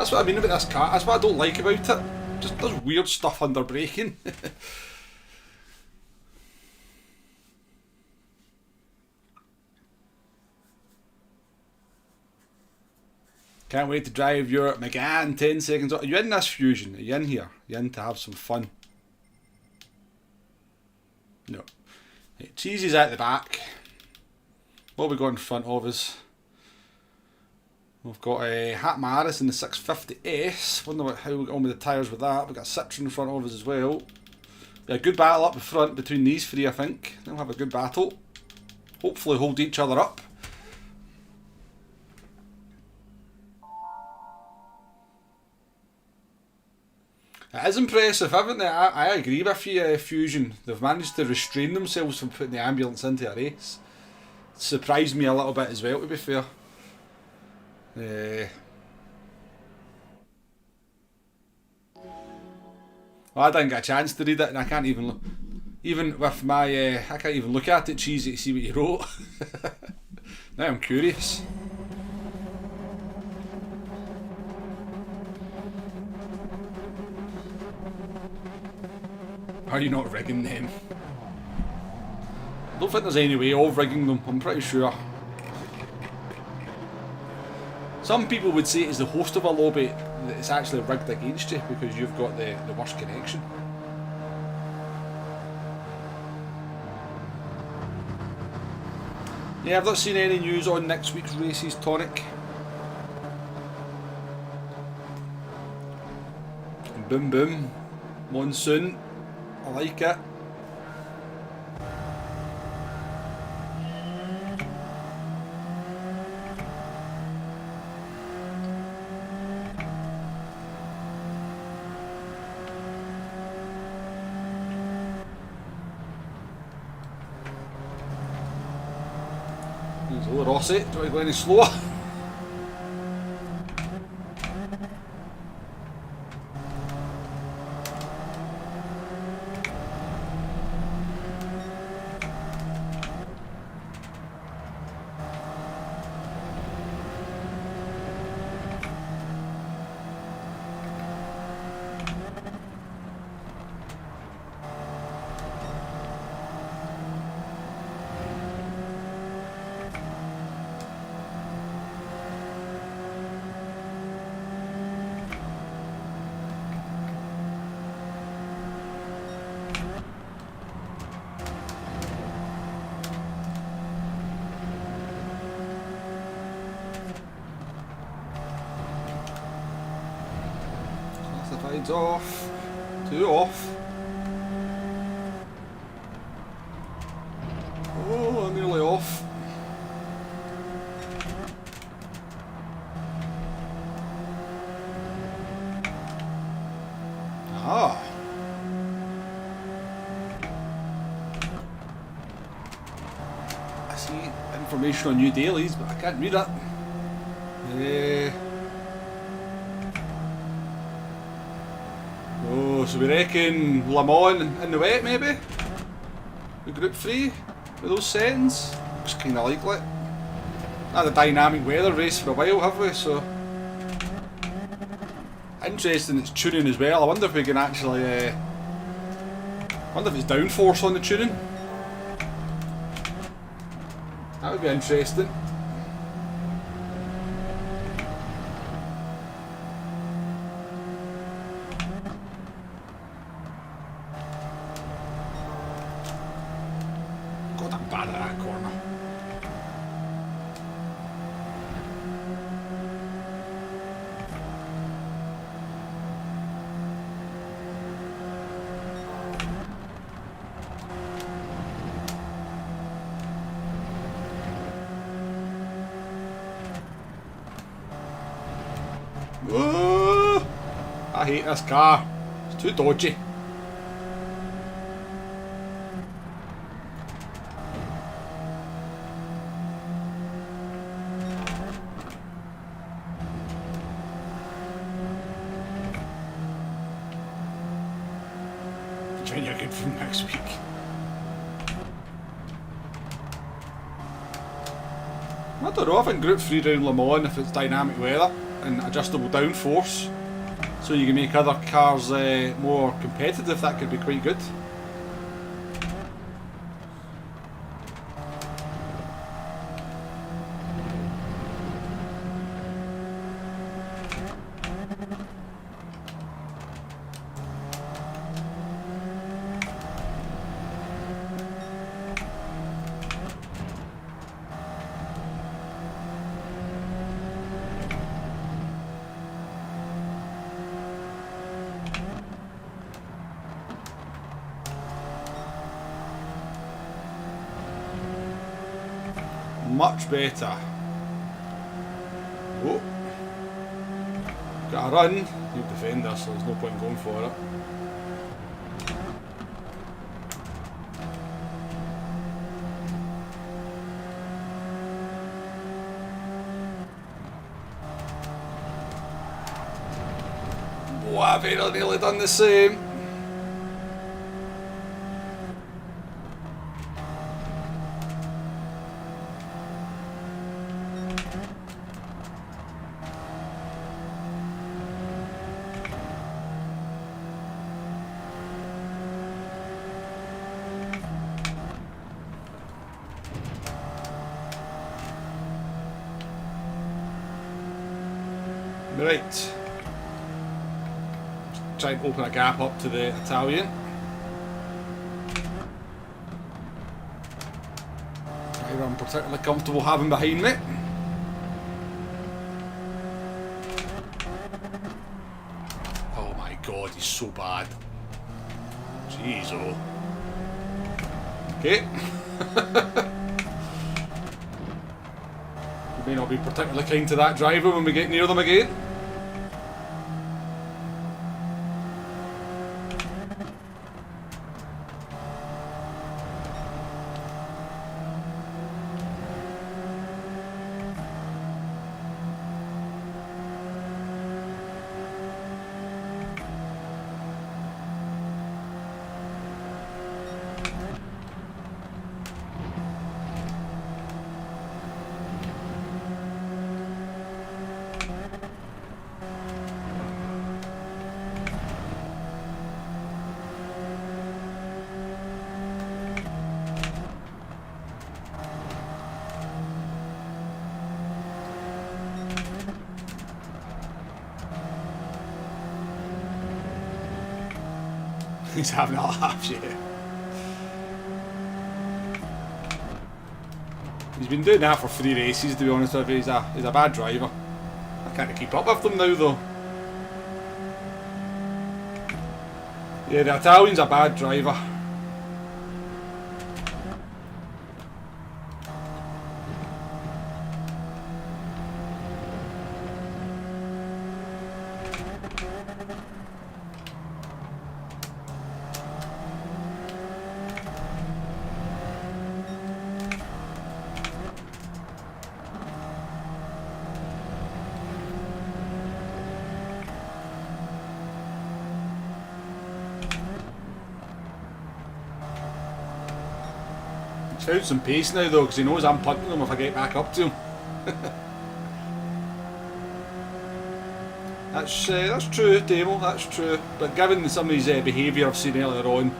That's what I mean about this car. That's what I don't like about it. Just does weird stuff under braking. Can't wait to drive your Megane 10 seconds. Are you in this Fusion? Are you in here? Are you in to have some fun? No. Right, Cheesy's at the back. What have we got in front of us? We've got a Hat Maris in the 650S. Wonder how we got on with the tyres with that. We've got a Citra in front of us as well. A good battle up the front between these three, I think. They'll have a good battle. Hopefully hold each other up. It is impressive, haven't they? I agree with you, Fusion. They've managed to restrain themselves from putting the ambulance into a race. It surprised me a little bit as well, to be fair. Well, I didn't get a chance to read it, and I can't even look. Even with my, I can't even look at it, Cheesy, to see what you wrote. Now I'm curious. Are you not rigging them? I don't think there's any way of rigging them, I'm pretty sure. Some people would say it's the host of a lobby that it's actually rigged against you because you've got the worst connection. Yeah, I've not seen any news on next week's races, Tonic. Boom boom. Monsoon. I like it. There's a little Rossi. Do I go any slower? Classified's off. 2 off. Oh, nearly off. Ah. I see information on new dailies, but I can't read it. Oh, so we reckon Le Mans in the wet, maybe? The Group 3 with those settings? Looks kind of likely. Not a dynamic weather race for a while, have we? So interesting, it's tuning as well. I wonder if we can actually. I wonder if it's downforce on the tuning. That would be interesting. God, I'm bad at that corner. Oh, I hate this car. It's too dodgy. You're good for next week. I don't know, I think Group 3 round Le Mans, if it's dynamic weather, and adjustable downforce, so you can make other cars more competitive. That could be quite good. Much better. Oh. Got a run. New defender, so there's no point in going for it. Oh, I've nearly done the same. Right. Try and open a gap up to the Italian. Who I'm particularly comfortable having behind me. Oh my god, he's so bad. Jeez, oh. Okay. We may not be particularly kind to that driver when we get near them again. He's having a laugh, yeah. He's been doing that for 3 races, to be honest with you. He's a bad driver. I can't keep up with them now, though. Yeah, the Italian's a bad driver. He's found some pace now though, because he knows I'm punting him if I get back up to him. That's true, Demo, that's true. But given some of his behaviour I've seen earlier on,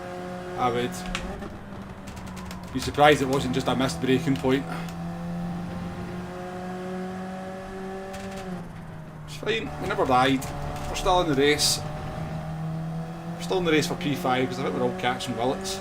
I would be surprised it wasn't just a missed braking point. It's fine, we never died. We're still in the race. We're still in the race for P5 because I think we're all catching bullets.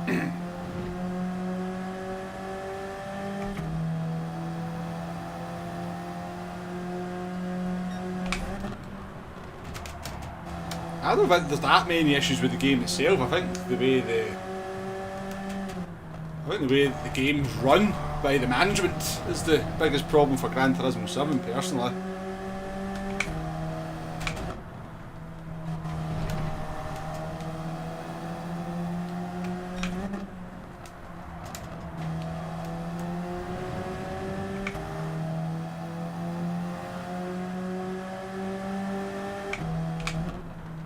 I don't think there's that many issues with the game itself. I think the way the game's run by the management is the biggest problem for Gran Turismo 7, personally.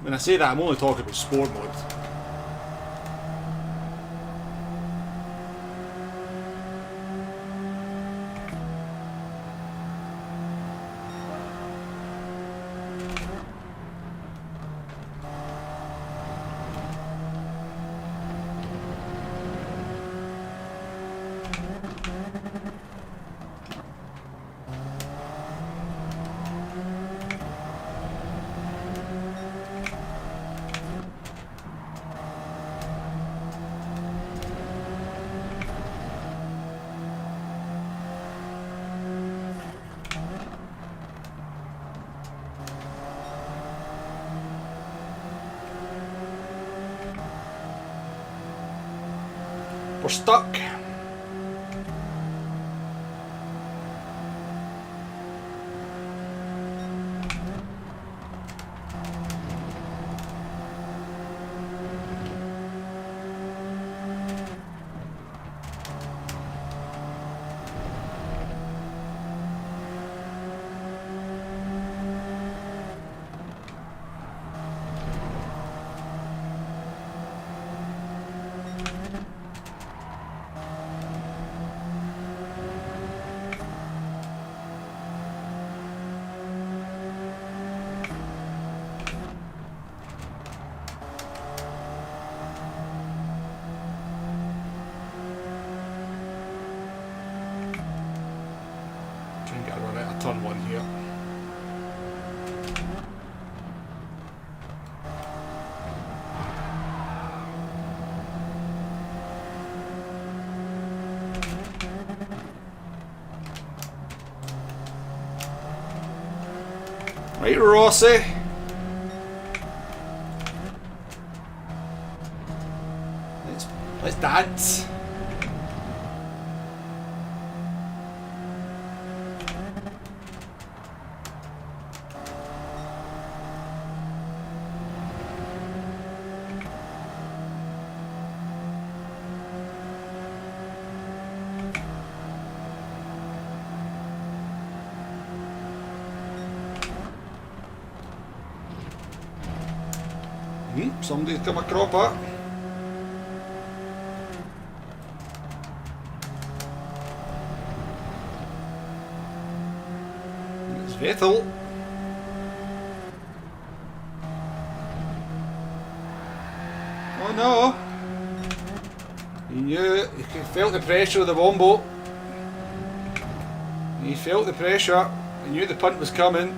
When I say that, I'm only talking about sport mode. We're stuck. Turn one here. Right, Rossi. Let's dance. Somebody's come a cropper. It's Vettel. Oh no! He knew, he felt the pressure of the wombo. He felt the pressure. He knew the punt was coming.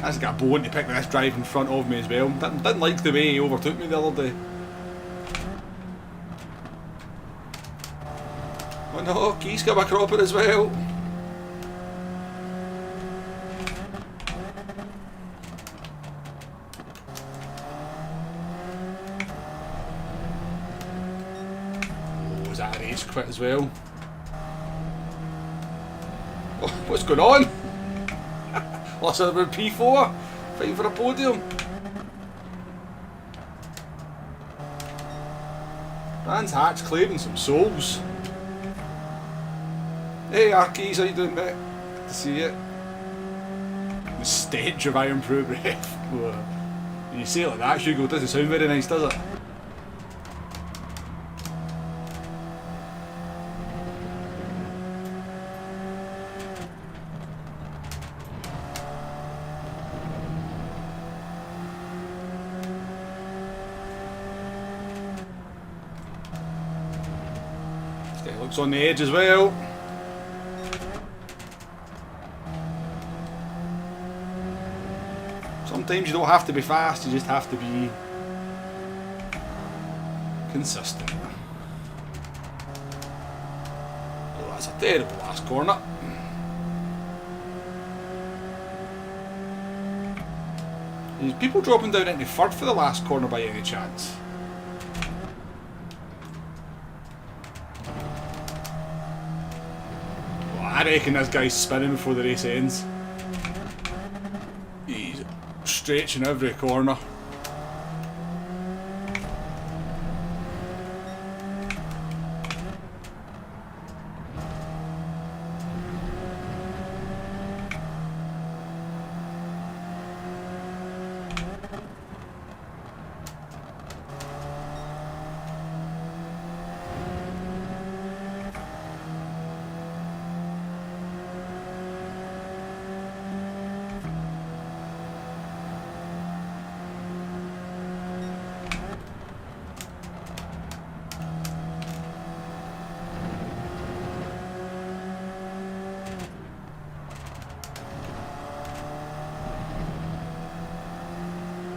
I just got a bone to pick this drive in front of me as well. Didn't like the way he overtook me the other day. Oh no, Key's got a cropper as well. Oh, is that a race quit as well? Oh, what's going on? Lost about P4, fighting for a podium. Brands Hatch claiming some souls. Hey Arkeys, how you doing, mate? Good to see you. The stench of Iron Pro breath. When you say it like that, Hugo, it doesn't sound very nice, does it? Looks on the edge as well. Sometimes you don't have to be fast, you just have to be consistent. Oh, that's a terrible last corner. Is people dropping down into third for the last corner by any chance? Well, I reckon this guy's spinning before the race ends. He's stretching every corner.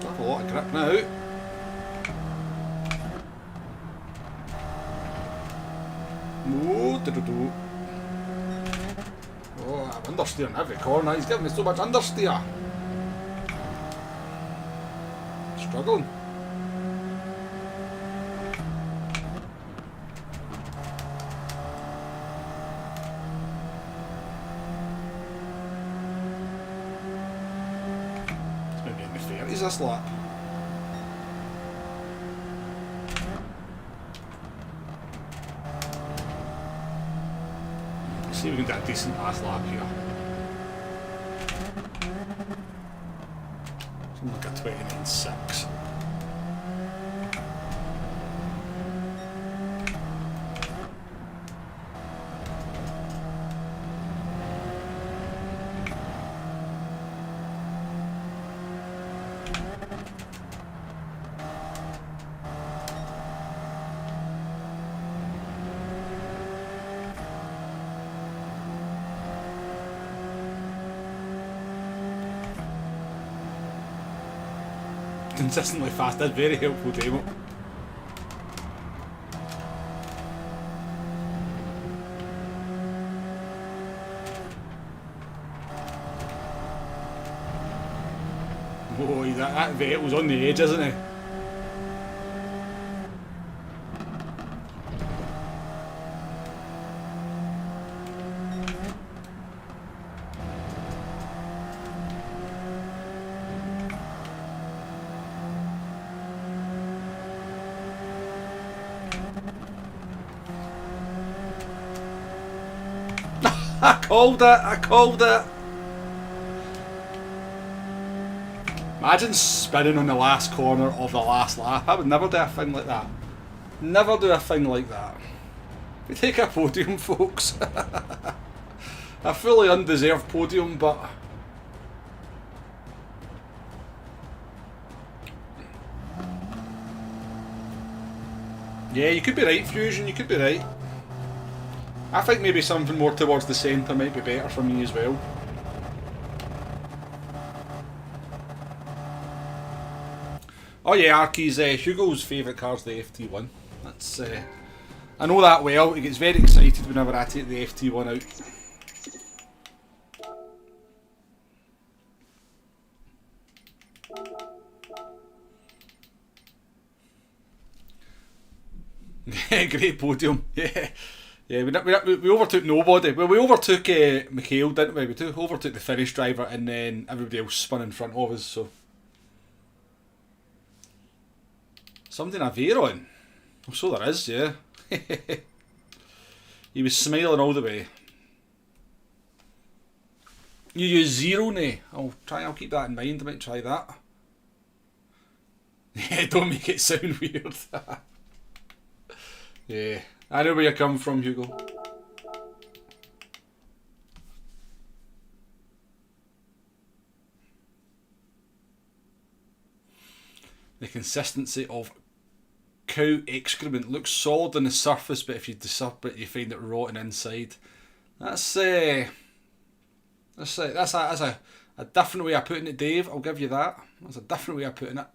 A lot of grip now. Oh, I'm understeering every corner. He's giving me so much understeer. Struggling. It's maybe in the 30s this lap. See if we can get a decent last lap here. Something like a 29.6. Consistently fast, that's very helpful demo. Oh, that Vettel's on the edge, isn't he? I called it! Imagine spinning on the last corner of the last lap. I would never do a thing like that. Never do a thing like that. We take a podium, folks. A fully undeserved podium, but... yeah, you could be right, Fusion, you could be right. I think maybe something more towards the centre might be better for me as well. Oh yeah, Arky's Hugo's favourite car's the FT1. That's I know that well. He gets very excited whenever I take the FT1 out. Great podium, yeah. Yeah, we overtook nobody. Well, we overtook Mikhail, didn't we? We overtook the finish driver and then everybody else spun in front of us, so... something a veer on. Oh, so there is, yeah. He was smiling all the way. You use zero, nay? I'll keep that in mind, I might try that. Yeah, don't make it sound weird. Yeah. I know where you come from, Hugo. The consistency of cow excrement looks solid on the surface, but if you disturb it, you find it rotten inside. That's a A different way of putting it, Dave. I'll give you that. That's a different way of putting it.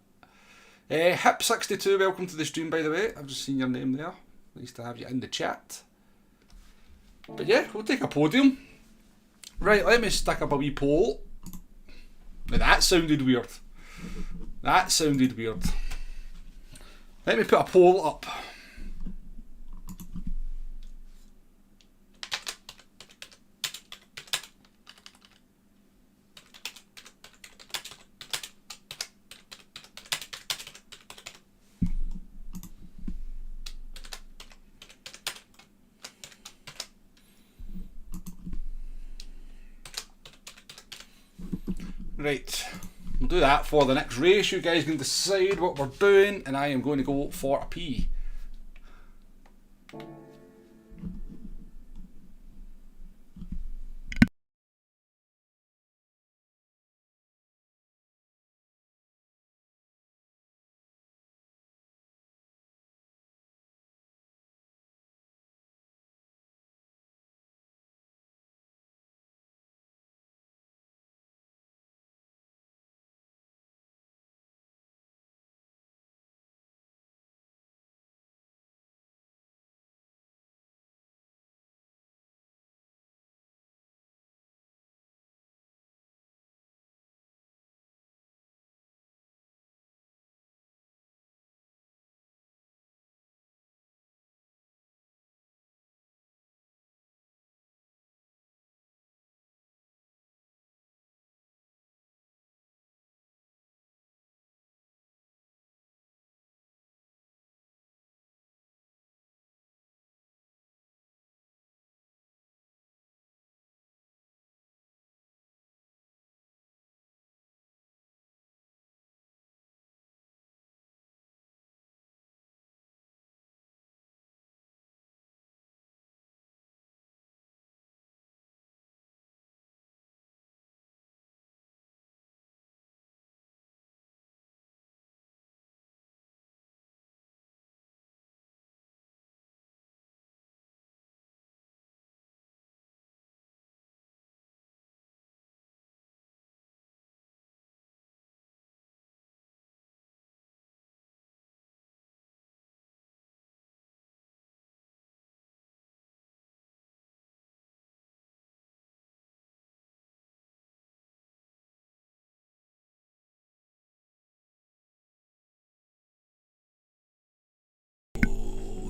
Hip62, welcome to the stream, by the way. I've just seen your name there. Nice to have you in the chat. But yeah, we'll take a podium. Right, let me stick up a wee poll. Now that sounded weird. That sounded weird. Let me put a poll up. Right, we'll do that for the next race. You guys can decide what we're doing, and I am going to go for a P.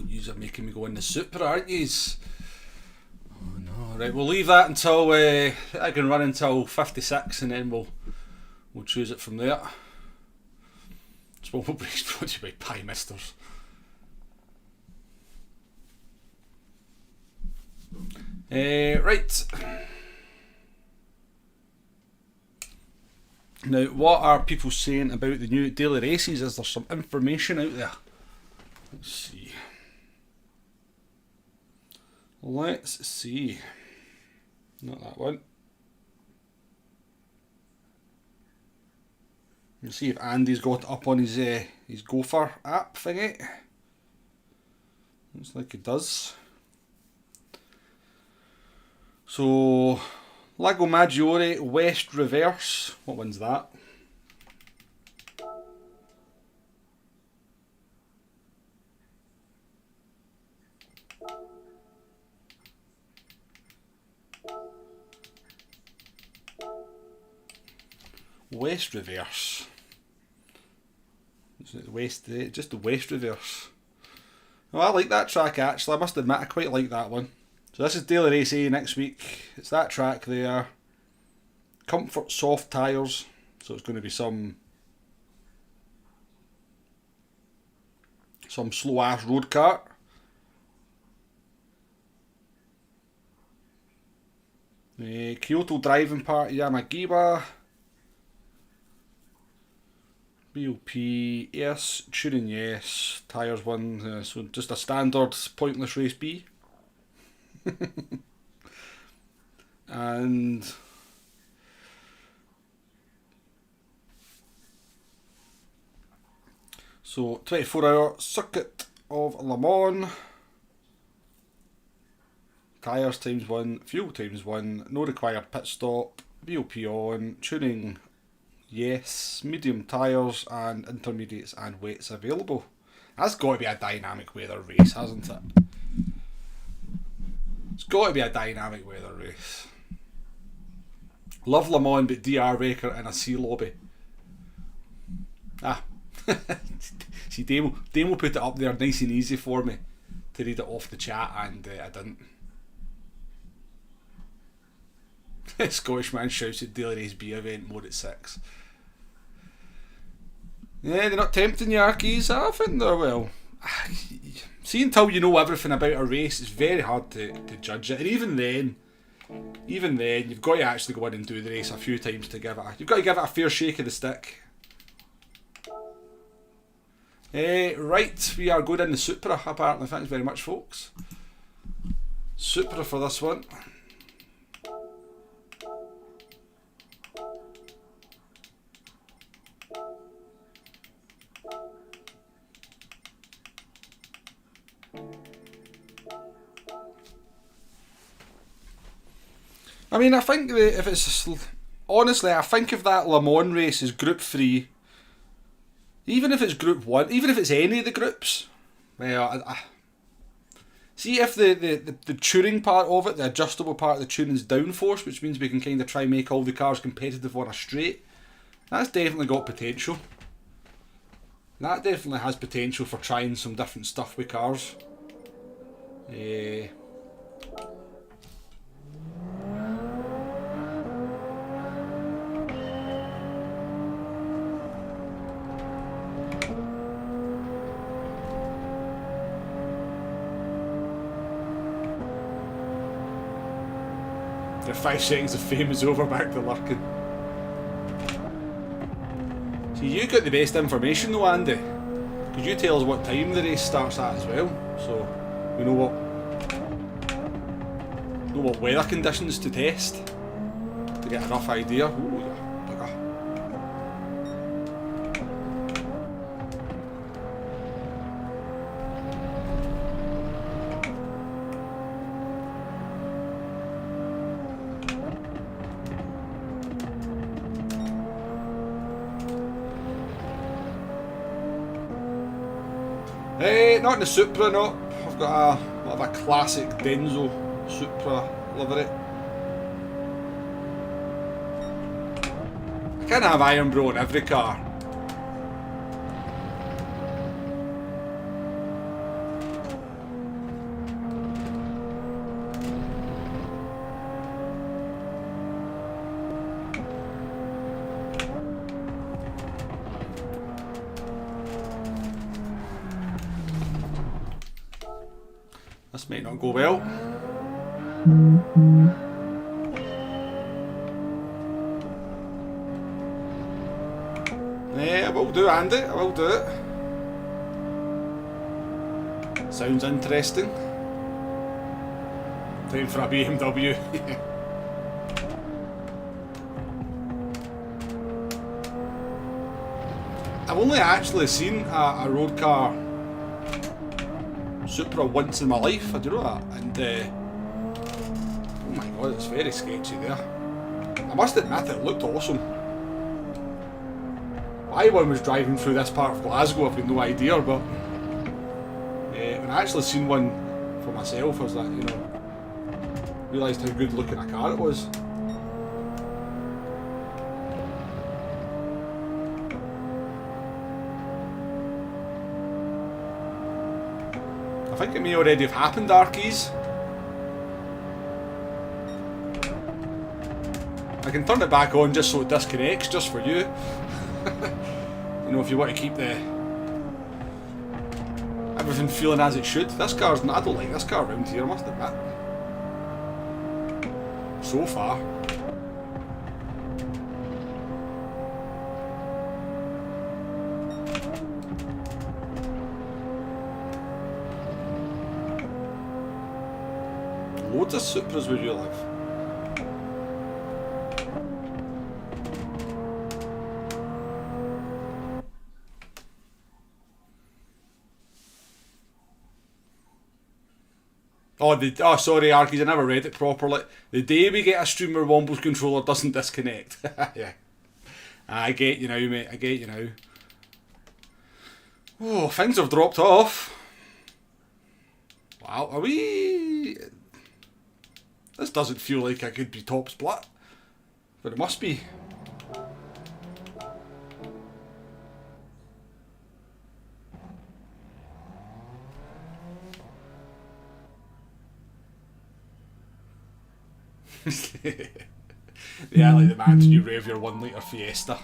You're making me go in the Supra, aren't yous? Oh no, right, we'll leave that until I can run until 56, and then we'll choose it from there. It's what we'll be brought to you by Pie Misters. Right. Now, what are people saying about the new daily races? Is there some information out there? Let's see. Let's see. Not that one. Let's see if Andy's got it up on his Gopher app thingy. Looks like he does. So, Lago Maggiore West Reverse. What one's that? West Reverse. Is it the West? Just the West Reverse. Oh, I like that track actually. I must admit, I quite like that one. So this is Daily Race A next week. It's that track there. Comfort soft tyres. So it's going to be some slow ass road kart. Kyoto driving part Yamagiba. BOP, yes, tuning yes, tyres 1, so just a standard pointless race B. And so 24-hour circuit of Le Mans, tyres times 1, fuel times 1, no required pit stop, BOP on, tuning yes, medium tyres and intermediates and weights available. That's got to be a dynamic weather race, hasn't it? It's got to be a dynamic weather race. Love Le Mans, but DR Wrecker in a C lobby. Ah. See, Damo put it up there nice and easy for me to read it off the chat, and I didn't. Scottish man shouts at Daily Race B event more at 6. Yeah, they're not tempting you, Arkies. I think they're, well. See, until you know everything about a race, it's very hard to judge it. And even then, you've got to actually go in and do the race a few times to give it you've got to give it a fair shake of the stick. Right, we are going in the Supra, apparently. Thanks very much, folks. Supra for this one. I mean, I think that if it's... Honestly, I think if that Le Mans race is Group 3, even if it's Group 1, even if it's any of the groups, well, see if the tuning part of it, the adjustable part of the tuning's downforce, which means we can kind of try and make all the cars competitive on a straight, that's definitely got potential. That definitely has potential for trying some different stuff with cars. The 5 seconds of fame is over, back to lurking. See, you got the best information though, Andy. Could you tell us what time the race starts at as well? So we know what weather conditions to test to get a rough idea. Ooh, yeah. Not in the Supra, no. I've got a classic Denso Supra livery. I can't have Iron Bro in every car. This might not go well. Yeah, I will do, Andy. I will do it. Sounds interesting. Time for a BMW. I've only actually seen a road car Supra once in my life, I do know that, and oh my god, it's very sketchy there. I must admit it looked awesome. Why one was driving through this part of Glasgow, I've got no idea, but when I actually seen one for myself, I was like, realised how good looking a car it was. I think it may already have happened, Arkies. I can turn it back on just so it disconnects, just for you. If you want to keep everything feeling as it should. I don't like this car around here, I must admit. So far. Loads of Supras where you live. Oh, sorry, Arkies, I never read it properly. The day we get a streamer Wombles controller doesn't disconnect. Yeah. I get you now, mate. I get you now. Oh, things have dropped off. Wow, are we... This doesn't feel like I could be top split. But it must be. Yeah, like the man you rev your 1 litre Fiesta.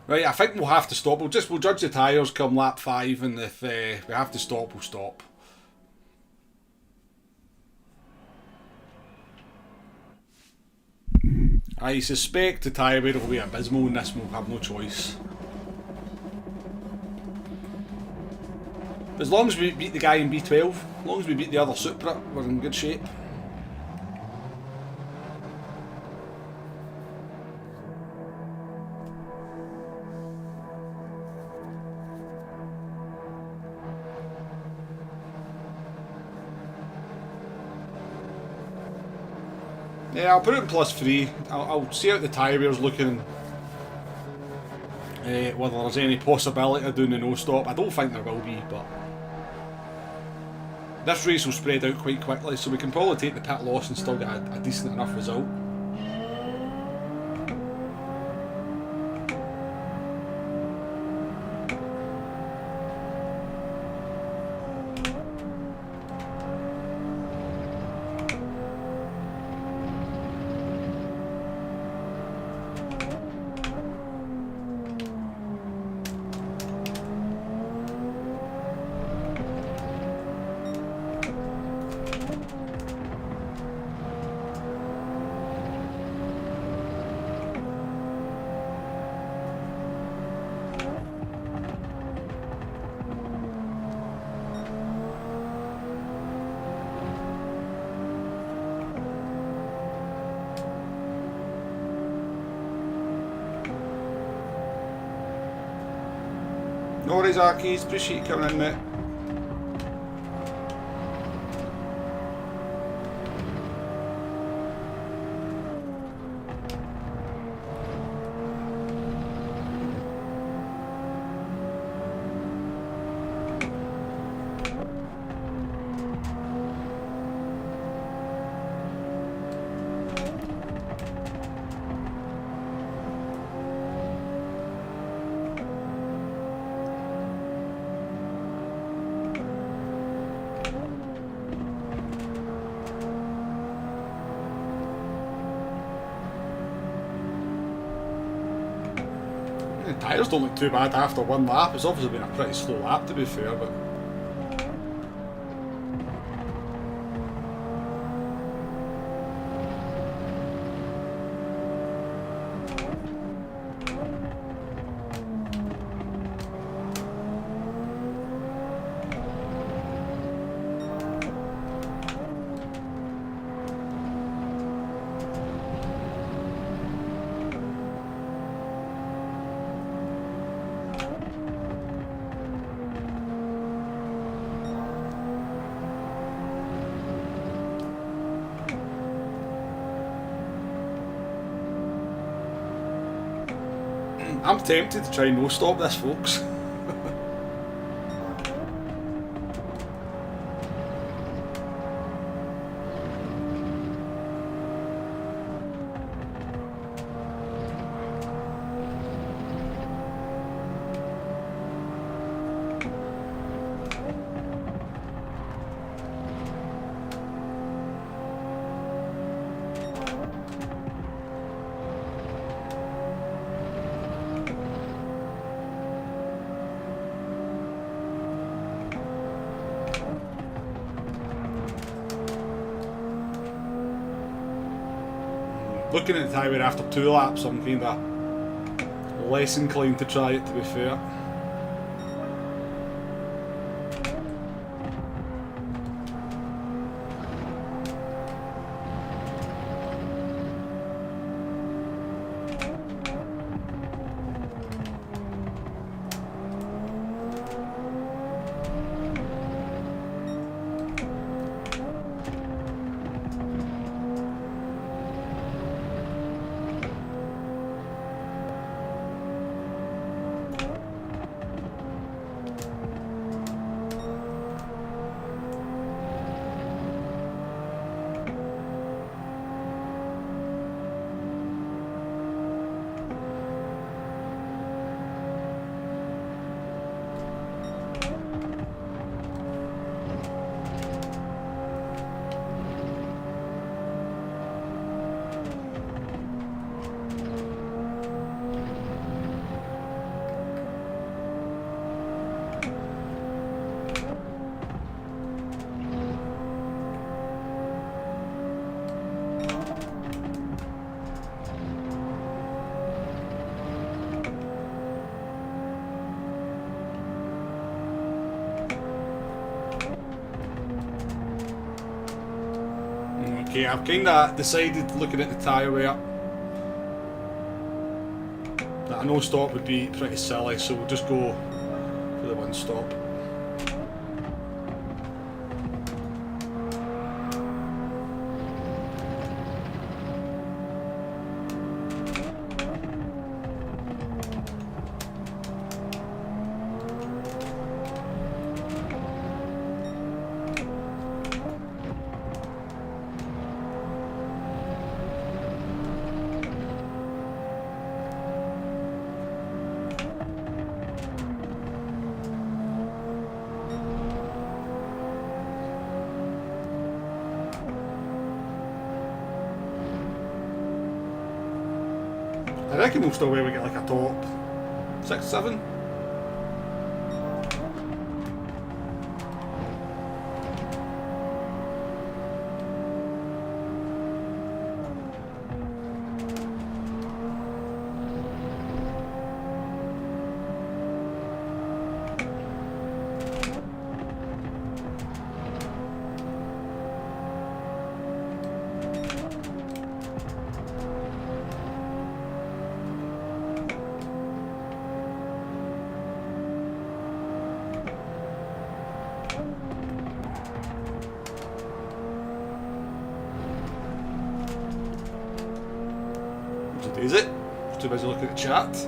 Right, I think we'll have to stop. We'll judge the tyres come lap 5, and if we have to stop, we'll stop. I suspect the tyre wear will be abysmal in this, we'll have no choice. As long as we beat the guy in B12, as long as we beat the other Supra, we're in good shape. Yeah, I'll put it in +3. I'll see out the tyre wear's looking, whether there's any possibility of doing the no-stop. I don't think there will be, but this race will spread out quite quickly, so we can probably take the pit loss and still get a decent enough result. No worries, Arkies, appreciate you coming in, mate. The tyres don't look too bad after 1 lap. It's obviously been a pretty slow lap, to be fair, but... I'm tempted to try and no-stop this, folks. Looking at the tyre after 2 laps, I'm kind of less inclined to try it, to be fair. Okay, I've kind of decided, looking at the tyre wear, that a no stop would be pretty silly, so we'll just go for the one stop. I reckon we'll still be able to get like a top 6, 7. Is it? Too busy looking at the chat.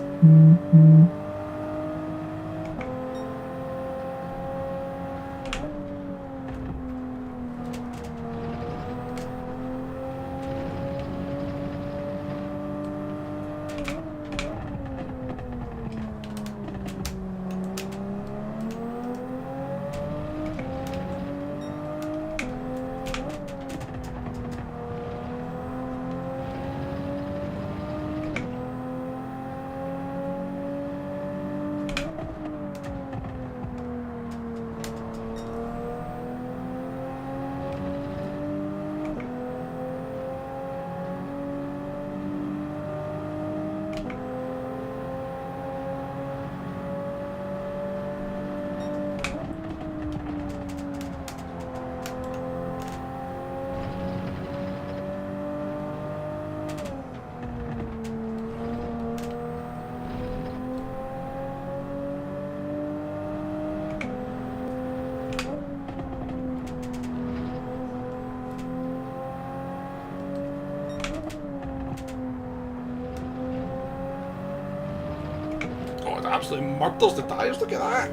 Absolutely murders the tyres, look at that.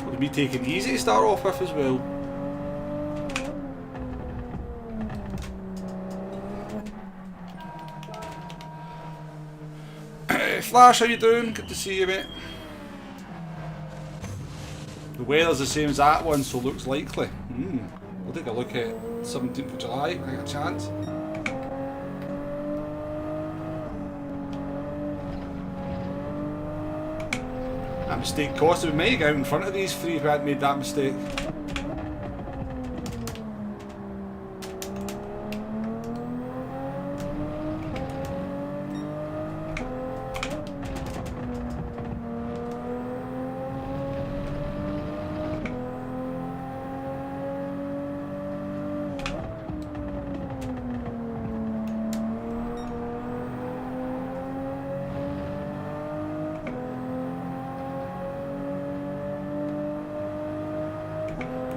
Would be taking easy to start off with as well. Flash, how you doing? Good to see you, mate. The weather's the same as that one, so looks likely. We'll take a look at 17th of July when I get a chance. That mistake cost us. We might get out in front of these three if we hadn't made that mistake.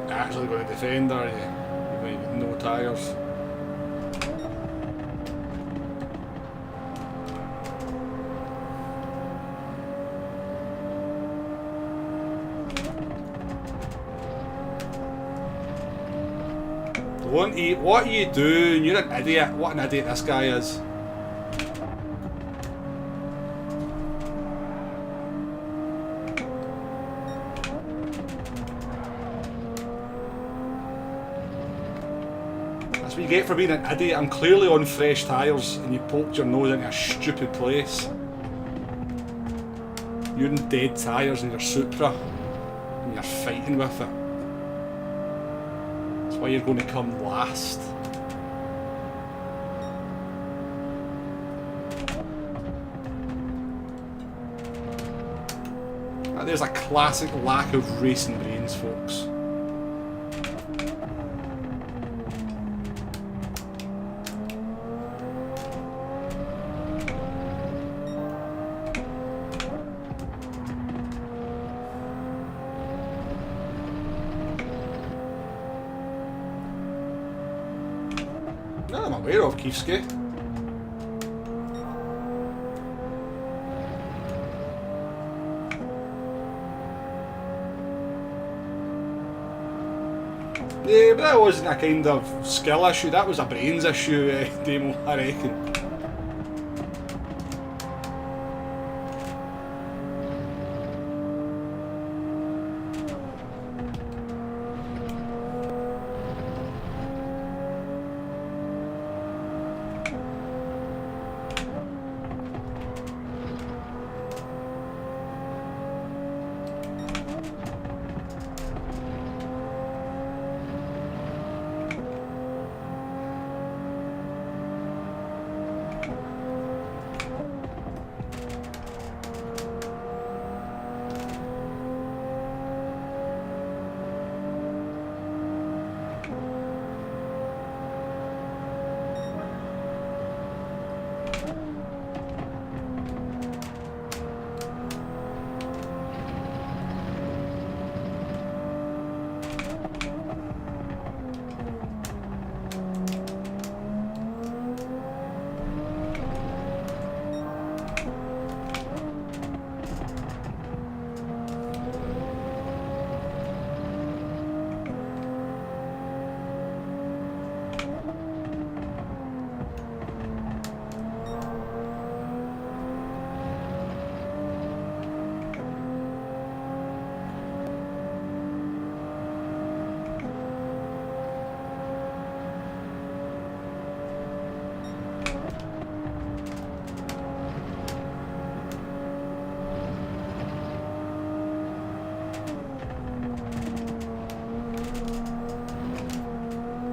Actually going to defend, are you? Even with no tyres. What are you doing? You're an idiot. What an idiot this guy is. That's what you get for being an idiot. I'm clearly on fresh tyres and you poked your nose into a stupid place. You're in dead tyres in your Supra and you're fighting with it. That's why you're going to come last. There's a classic lack of racing brains, folks. That I'm aware of, Kiefski. Yeah, but that wasn't a kind of skill issue, that was a brains issue, Demo, I reckon.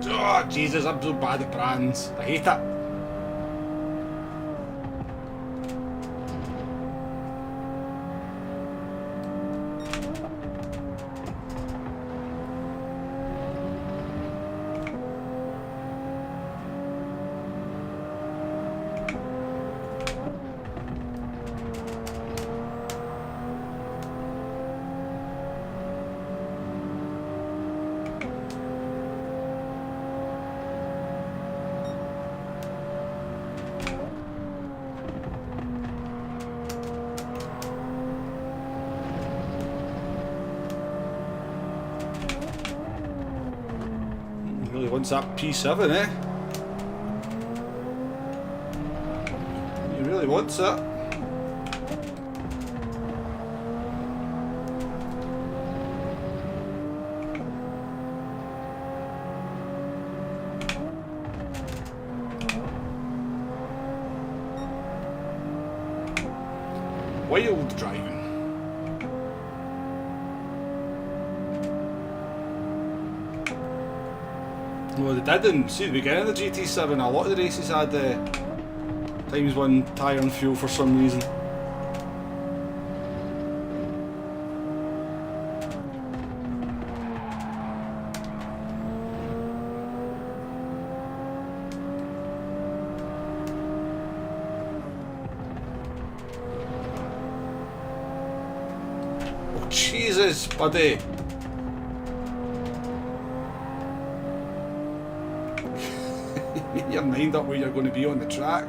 Oh, Jesus, I'm so bad at brands. I hate it. Really wants that P7, eh? He really wants it. Wild driving. Well, they didn't. See, at the beginning of the GT7, a lot of the races had times one tyre and fuel for some reason. Oh, Jesus, buddy. Your mind up where you're going to be on the track.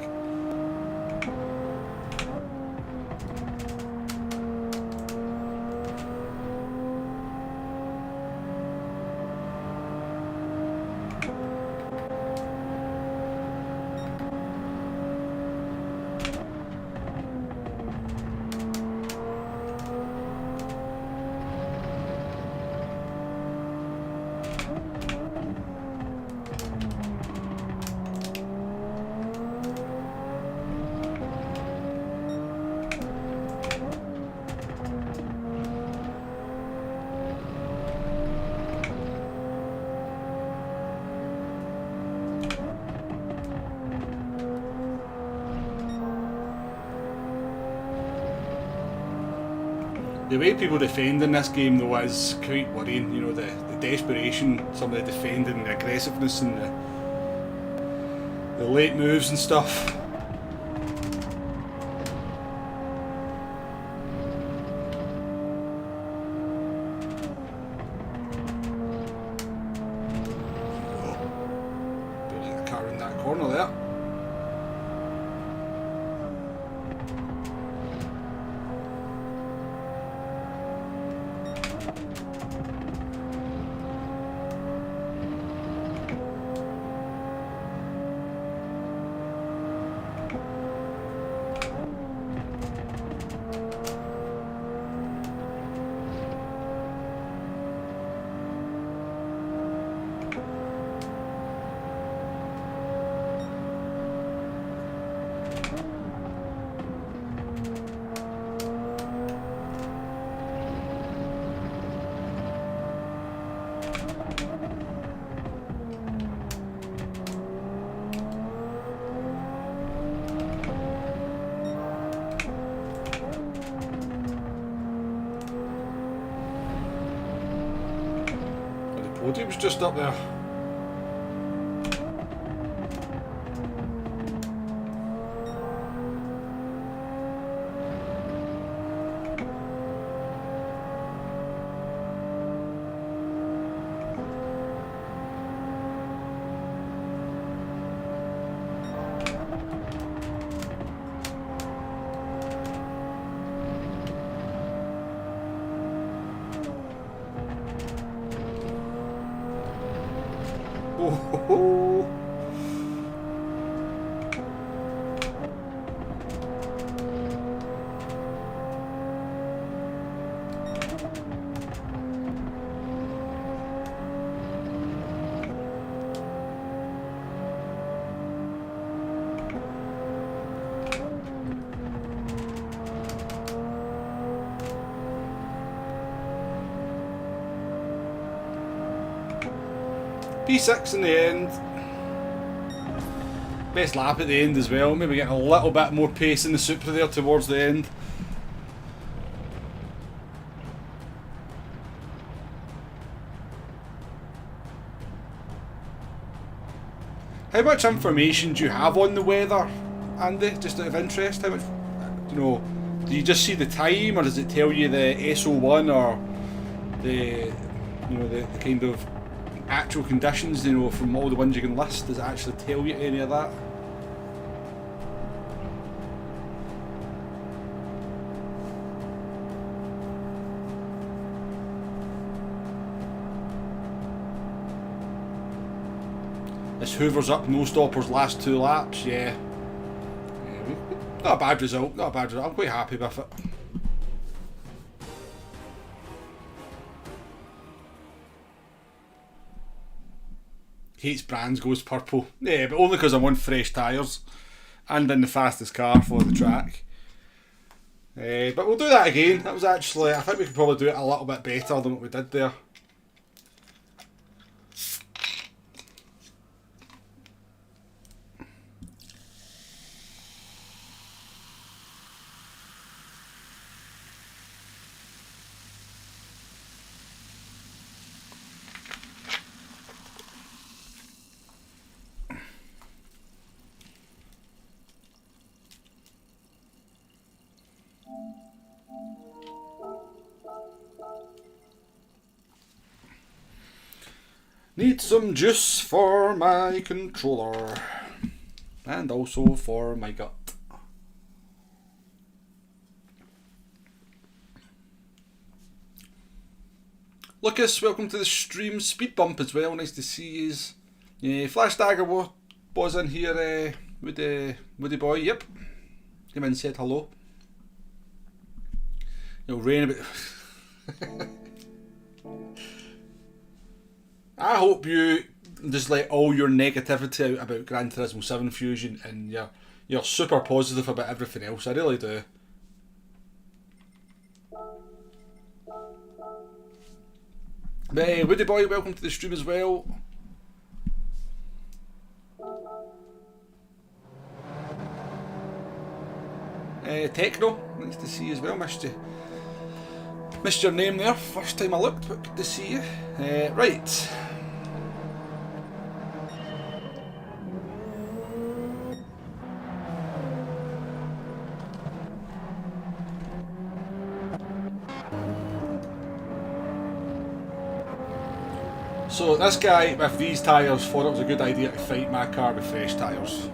The way people defend in this game though is quite worrying, you know, the desperation, some of the defending, the aggressiveness and the late moves and stuff. corner there. Podium's just up there. Oh. P6 in the end. Best lap at the end as well. Maybe getting a little bit more pace in the Supra there towards the end. How much information do you have on the weather, Andy? Just out of interest, how much, you know, do you just see the time, or does it tell you the SO1 or the, you know, the kind of actual conditions, you know, from all the ones you can list? Does it actually tell you any of that? This Hoover's up, no stoppers, last 2 laps, yeah. Not a bad result, not a bad result. I'm quite happy with it. Hates brands, goes purple. Yeah, but only because I'm on fresh tyres and in the fastest car for the track. But we'll do that again. That was actually, I think we could probably do it a little bit better than what we did there. Need some juice for my controller and also for my gut. Lucas, welcome to the stream. Speed bump as well, nice to see you. Yeah, Flash Dagger was in here with the boy, yep. Came in and said hello. You know, rain a bit. I hope you just let all your negativity out about Gran Turismo 7 Fusion and you're super positive about everything else. I really do. Hey, Woody Boy, welcome to the stream as well. Techno, nice to see you as well. Missed your name there, first time I looked, but good to see you. Right. So this guy with these tyres thought it was a good idea to fight my car with fresh tyres.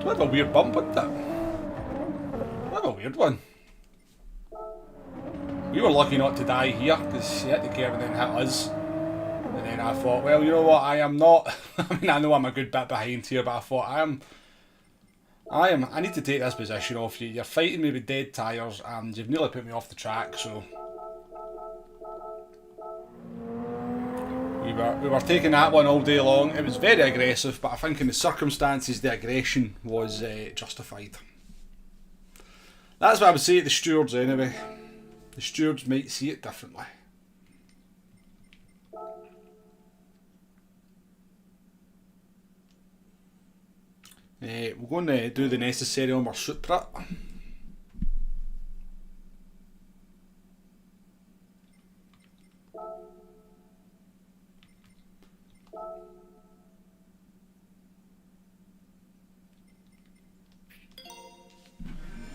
What a weird bump, wasn't it? What a weird one. We were lucky not to die here because he hit the curb and then hit us. And then I thought, well, you know what, I am not. I mean, I know I'm a good bit behind here, but I thought I need to take this position off you. You're fighting me with dead tyres and you've nearly put me off the track, so. We were taking that one all day long. It was very aggressive, but I think in the circumstances the aggression was justified. That's what I would say to the stewards anyway. The stewards might see it differently. We're going to do the necessary on our Supra.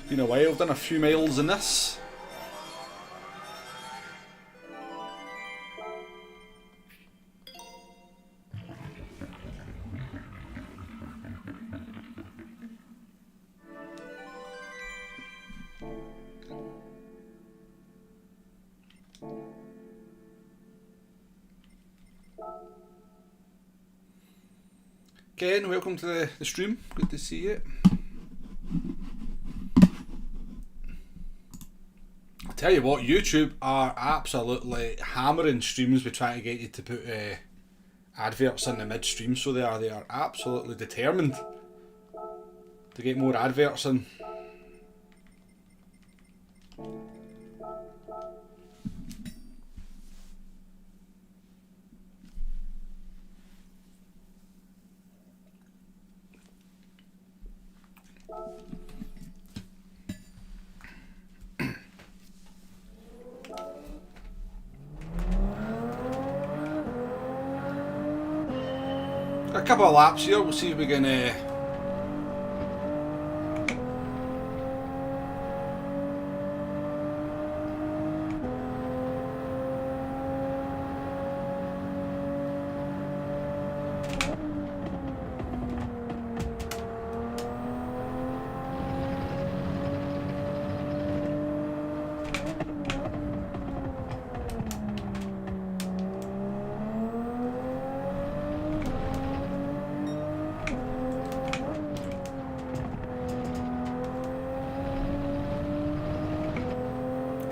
Been a while, done a few miles in this. Ken, welcome to the stream, good to see you. Tell you what, YouTube are absolutely hammering streams with trying to get you to put adverts in the midstream, so they are absolutely determined to get more adverts in. A couple of laps here, we'll see if we can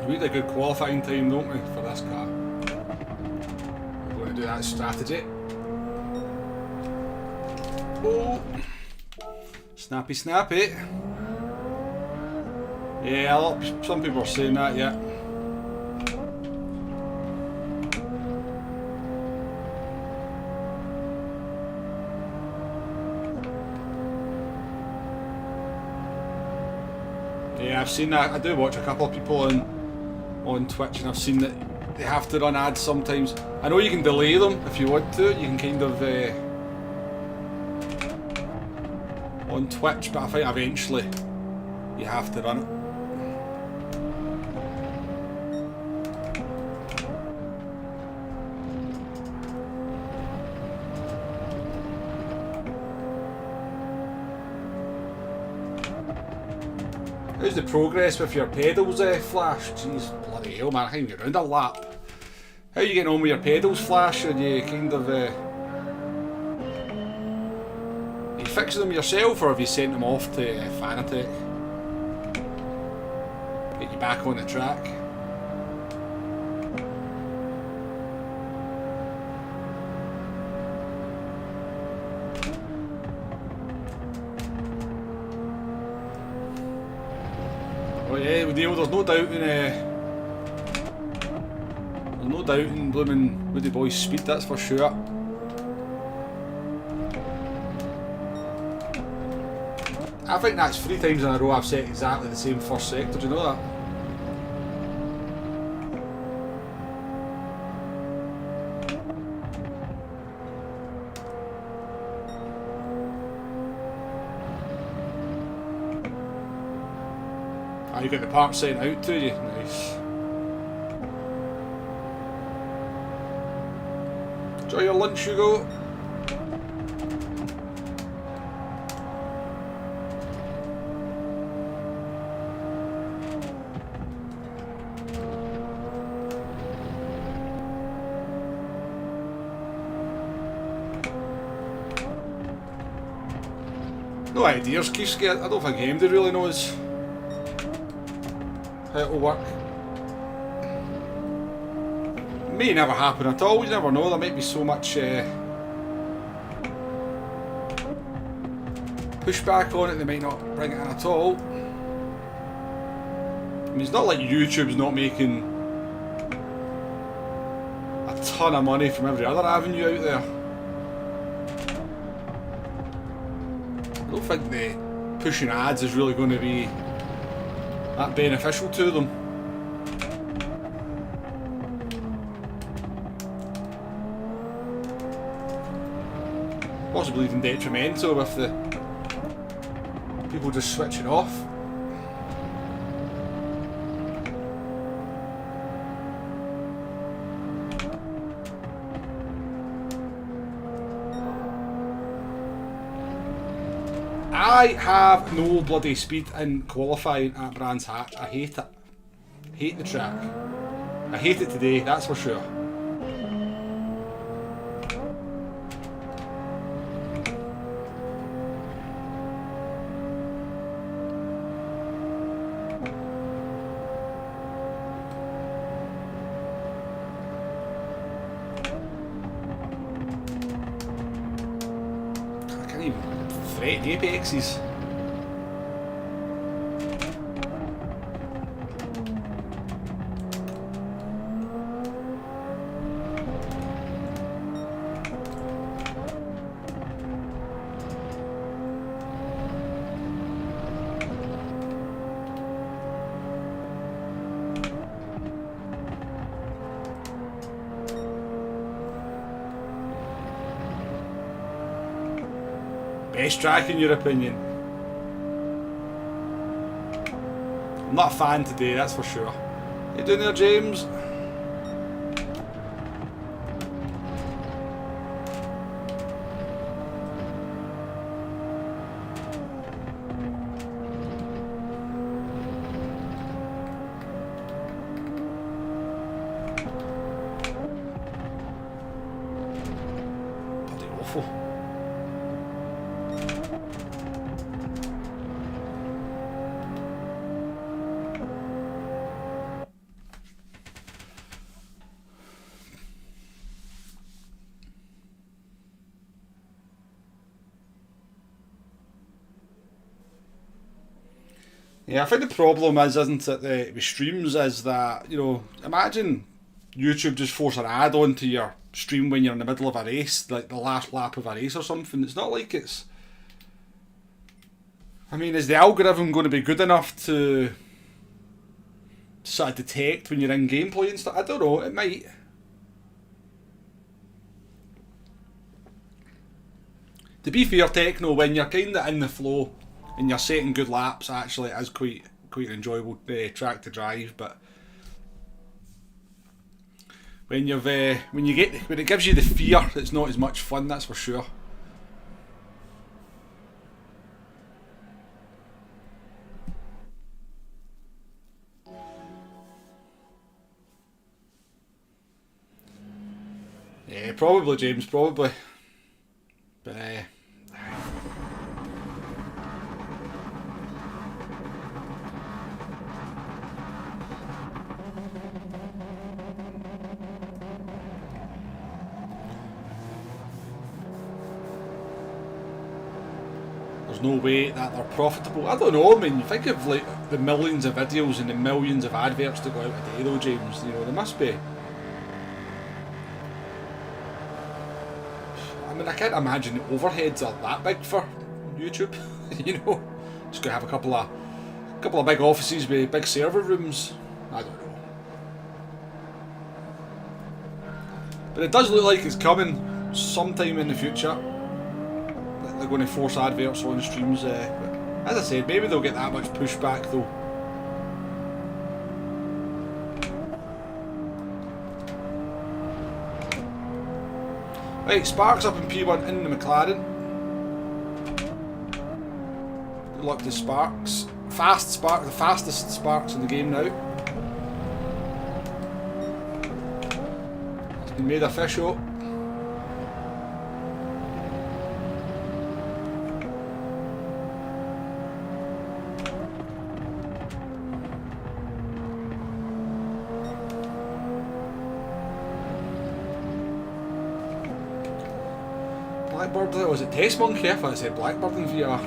we had a good qualifying time, don't we, for this car? We're going to do that strategy. Oh, snappy, snappy. Yeah, some people are saying that, yeah. Yeah, I've seen that. I do watch a couple of people on Twitch, and I've seen that they have to run ads sometimes. I know you can delay them if you want to. You can kind of on Twitch, but I think eventually you have to run it. How's the progress with your pedals, Flash? Jeez, bloody hell, man, I can't even get round a lap. How are you getting on with your pedals, Flash? Are you kind of... are you fixing them yourself, or have you sent them off to Fanatec? Get you back on the track? Oh yeah, Neil, there's no doubt in no doubting blooming Woody Boy's speed, that's for sure. I think that's 3 times in a row I've set exactly the same first sector, do you know that? Ah, you got the park sent out to you, nice. Enjoy your lunch, Hugo. No ideas, Keiski. I don't think anybody really knows how it'll work. May never happen at all, you never know. There might be so much pushback on it, they might not bring it in at all. I mean, it's not like YouTube's not making a ton of money from every other avenue out there. I don't think the pushing ads is really going to be that beneficial to them. Possibly even detrimental with the people just switching off. I have no bloody speed in qualifying at Brands Hatch. I hate it. Hate the track. I hate it today, that's for sure. I can't even threaten apexes. Best track in your opinion? I'm not a fan today, that's for sure. You doing there, James? Bloody awful. Yeah, I think the problem is, isn't it, with streams is that, you know, imagine YouTube just force an ad onto your stream when you're in the middle of a race, like the last lap of a race or something. It's not like it's... I mean, is the algorithm going to be good enough to sort of detect when you're in gameplay and stuff? I don't know, it might. To be fair, Techno, when you're kind of in the flow and you're setting good laps, actually it is quite an enjoyable track to drive. But when when it gives you the fear, it's not as much fun, that's for sure. Yeah, probably, James, probably. But there's no way that they're profitable. I don't know, I mean, think of like the millions of videos and the millions of adverts to go out a day though, James. You know, there must be mean, I can't imagine the overheads are that big for YouTube. You know, just gonna have a couple of big offices with big server rooms. I don't know, but it does look like it's coming sometime in the future. They're going to force adverts on streams. But as I said, maybe they'll get that much pushback though. Right, Sparks up in P1 in the McLaren. Good luck to Sparks. Fast Spark, the fastest Sparks in the game now. It's been made official. Blackbird, was it Test Monkey? I thought I said Blackbird in VR.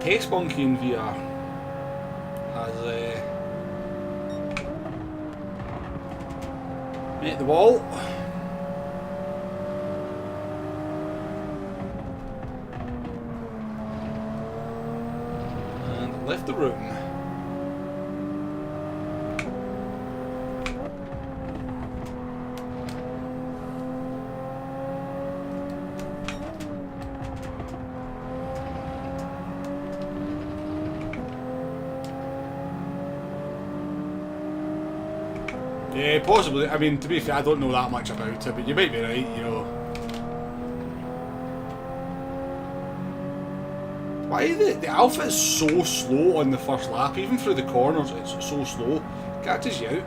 Test Monkey in VR has made the wall and left the room. Yeah, possibly. I mean, to be fair, I don't know that much about it, but you might be right, you know. Why the Alfa is so slow on the first lap, even through the corners, it's so slow. Catches you out.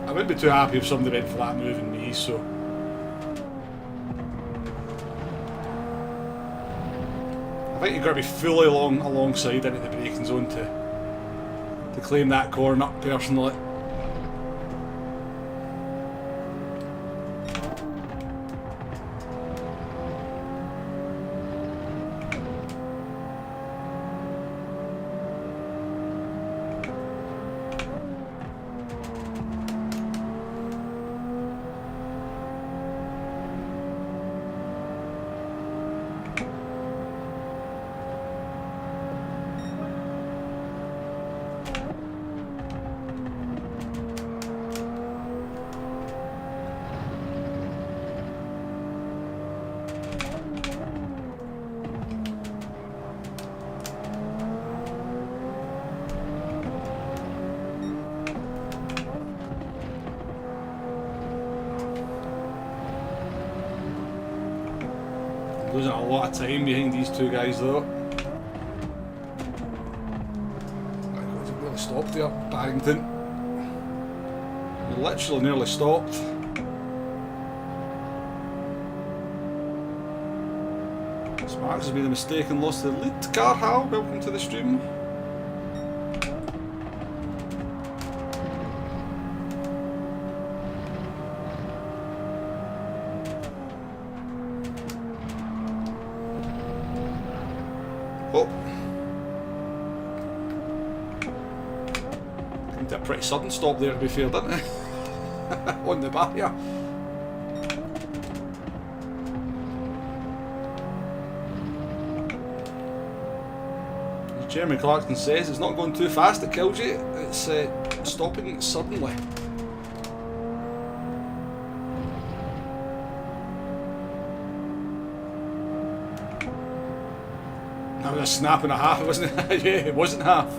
I wouldn't be too happy if somebody went for that move in me, so. I think you've got to be fully alongside into the braking zone to claim that corner personally. Losing a lot of time behind these two guys though. It's really stopped there, Barrington. You literally nearly stopped. Sparks has made a mistake and lost the lead. Carhal, welcome to the stream. Oh. A pretty sudden stop there to be fair, didn't it? On the barrier. As Jeremy Clarkson says, it's not going too fast, it kills you, it's stopping suddenly. That was a snap and a half, wasn't it? Yeah, it wasn't half.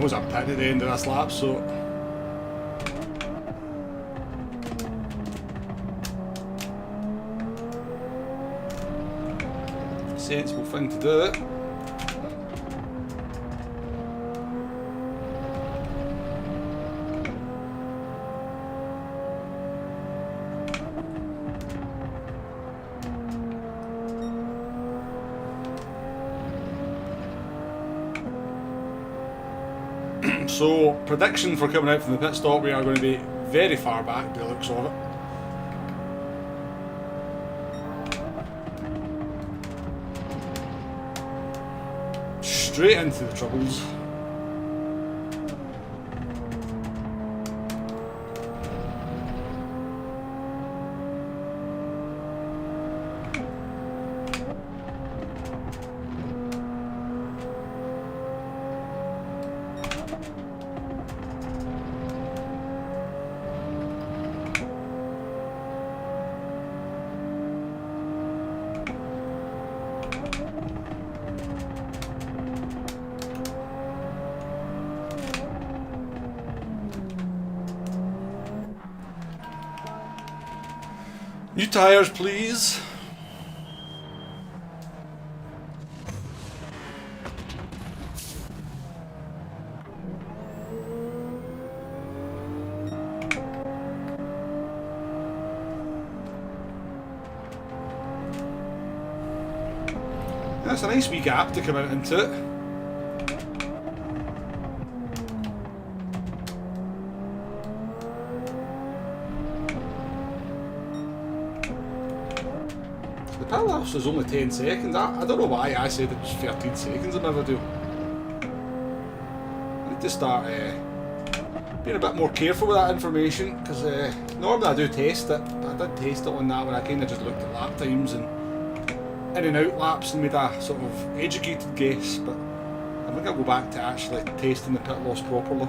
knows I'm pitting at the end of this lap, so sensible thing to do it. So, prediction for coming out from the pit stop, we are going to be very far back by the looks of it. Straight into the troubles. New tyres, please. That's a nice wee gap to come out into it. The pit lapse was only 10 seconds. I don't know why I said it was 13 seconds in my video. I need to start being a bit more careful with that information, because normally I do test it, but I did test it on that when I kind of just looked at lap times and in and out laps and made a sort of educated guess, but I think I'll go back to actually testing the pit loss properly.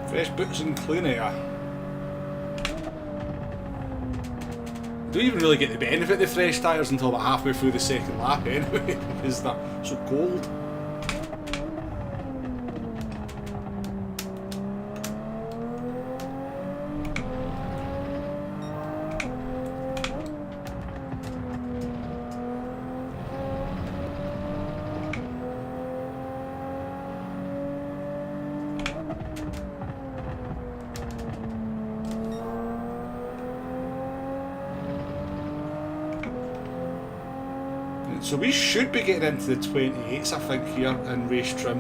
Fresh boots and clean air. Don't even really get the benefit of the fresh tyres until about halfway through the second lap anyway, because they're so cold. So we should be getting into the 28s, I think, here in race trim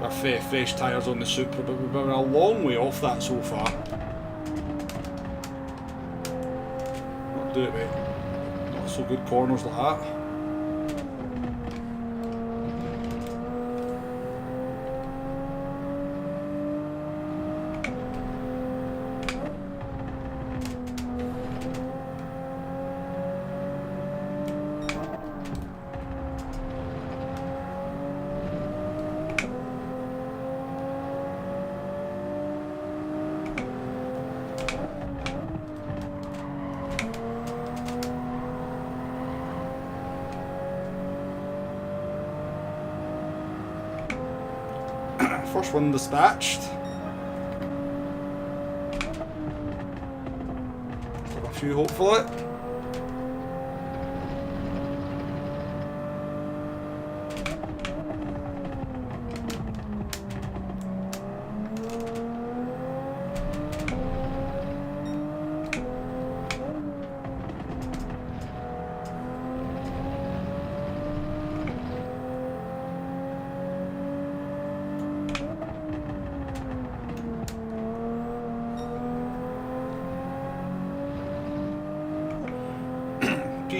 with fresh tyres on the Supra, but we've been a long way off that so far. Not do it, mate. Not so good corners like that. First one dispatched. Still a few hopefully.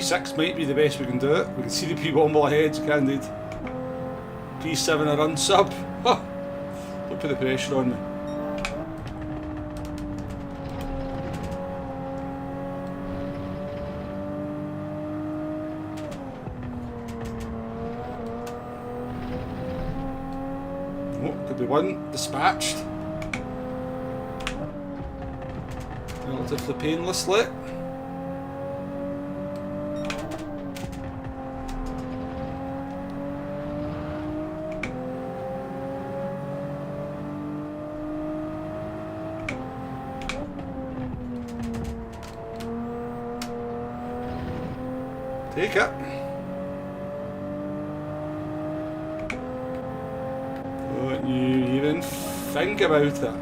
P6 might be the best we can do it. We can see the P1 well ahead, you can indeed. P7 a run sub. Huh. Don't put the pressure on me. Oh, could be one dispatched. Relatively painlessly. Take it. Don't you even think about it.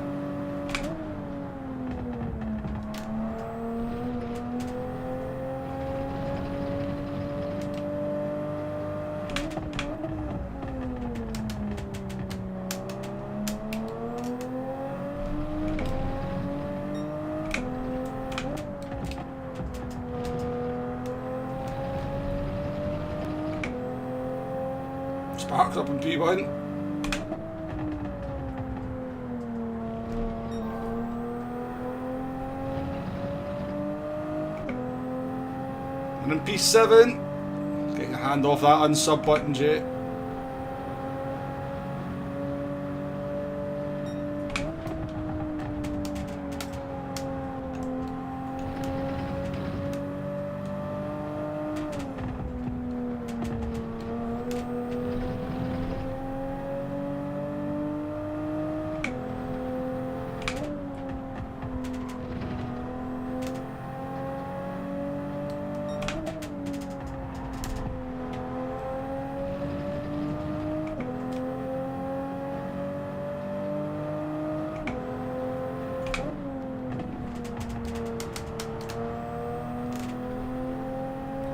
Sparks up in P1. And in P7, getting a hand off that unsub button, Jay.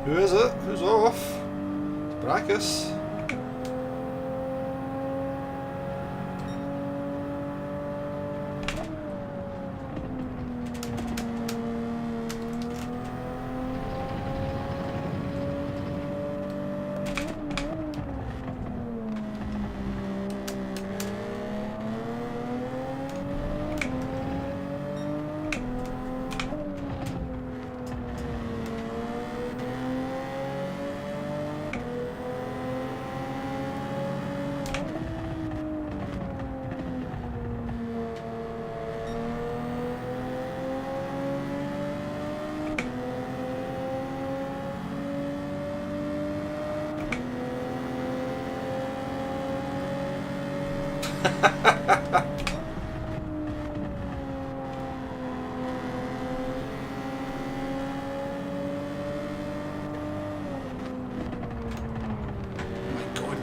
Who is it? Who's off? It's Brackus.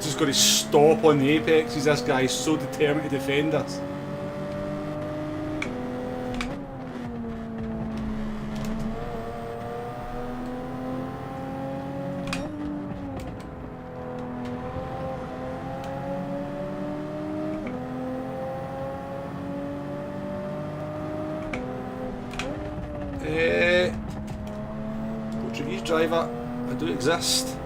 Just got to stop on the apexes. This guy is so determined to defend us. Portuguese driver, I do exist.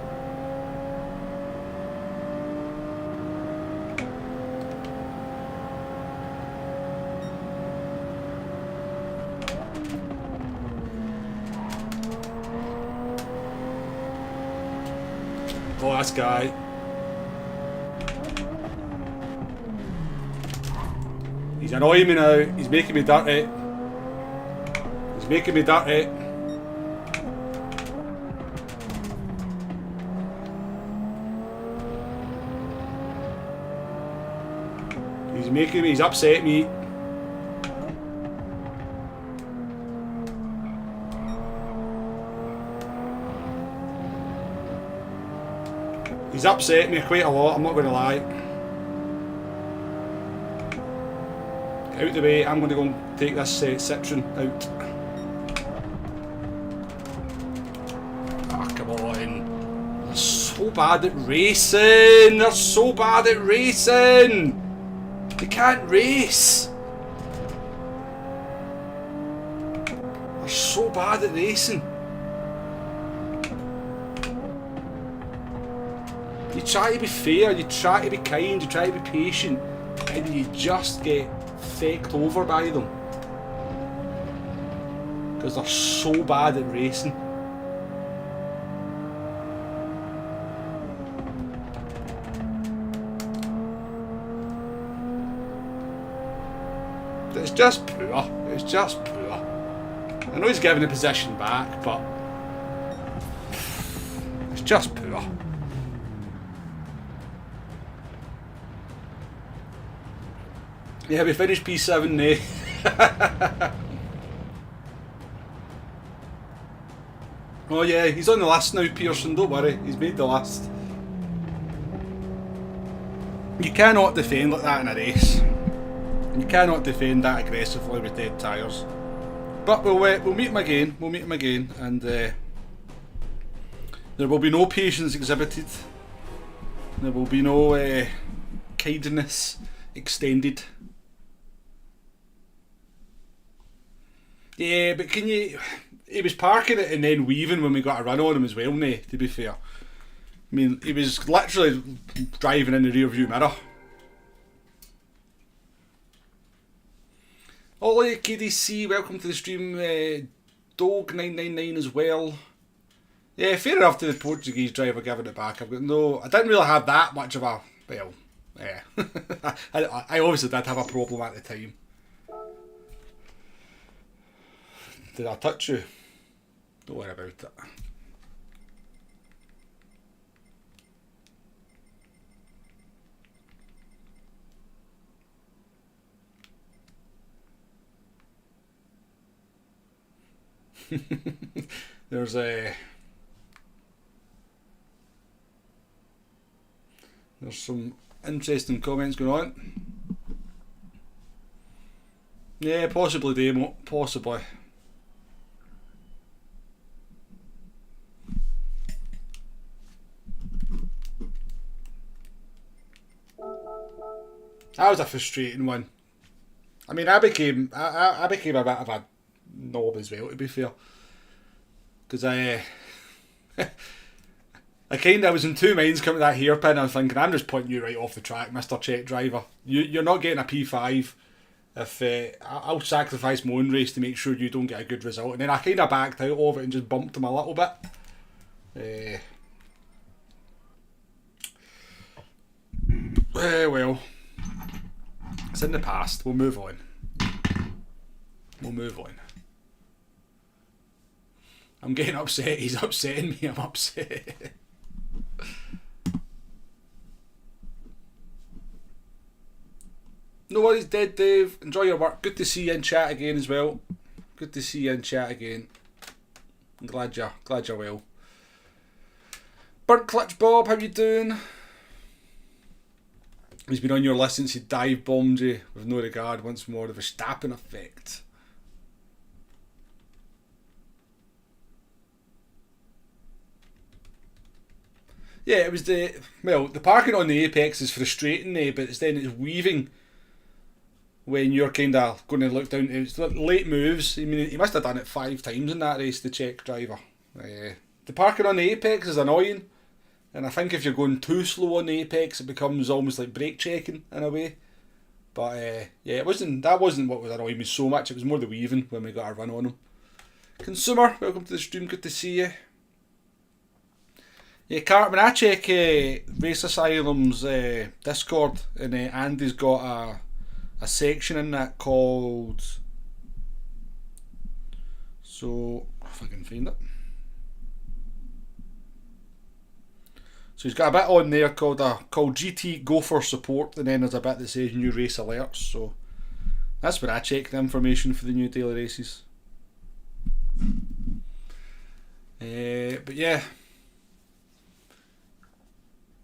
Oh, this guy. He's annoying me now. He's making me dirty. He's making me dirty. He's making me, he's upset me. He's upset me quite a lot, I'm not going to lie. Out the way, I'm going to go and take this Citroen out. Ah, come on. They're so bad at racing! They're so bad at racing! They can't race! They're so bad at racing. You try to be fair, you try to be kind, you try to be patient, and you just get fecked over by them. Because they're so bad at racing. It's just poor. It's just poor. I know he's giving the position back, but it's just poor. Yeah, we finished P7 now. Oh yeah, he's on the list now, Pearson, don't worry, he's made the list. You cannot defend like that in a race. You cannot defend that aggressively with dead tyres. But we'll meet him again, and there will be no patience exhibited. There will be no kindness extended. Yeah, but can you... He was parking it and then weaving when we got a run on him as well, nah, to be fair. I mean, he was literally driving in the rear view mirror. Ollie, KDC, welcome to the stream. Dog999 as well. Yeah, fair enough to the Portuguese driver giving it back. I didn't really have that much of a... Well, yeah. I obviously did have a problem at the time. Did I touch you? Don't worry about it. There's some interesting comments going on. Yeah, possibly demo, possibly. That was a frustrating one. I mean, I became a bit of a knob as well, to be fair, because I kind of was in two minds coming to that hairpin. I was thinking, I'm just putting you right off the track, Mr. Czech driver. You're not getting a P5 if I'll sacrifice my own race to make sure you don't get a good result. And then I kind of backed out of it and just bumped him a little bit. Well, it's in the past. We'll move on. I'm getting upset. He's upsetting me. I'm upset. No worries, Dead Dave. Enjoy your work. Good to see you in chat again as well. I'm glad you're well. Burnt Clutch Bob, how you doing? He's been on your list since he dive bombed you with no regard once more. The Verstappen effect. Yeah, it was the parking on the apex is frustrating, but it's weaving when you're kind of going to look down. It's late moves. I mean, he must have done it 5 times in that race, the Czech driver. The parking on the apex is annoying. And I think if you're going too slow on the apex, it becomes almost like brake checking in a way. But yeah, that wasn't what was annoying me so much. It was more the weaving when we got a run on him. Consumer, welcome to the stream. Good to see you. Yeah, Cartman, I check Race Asylum's Discord, and Andy's got a section in that called... So, if I can find it. So he's got a bit on there called GT Gopher Support, and then there's a bit that says new race alerts. So that's where I check the information for the new daily races. But yeah,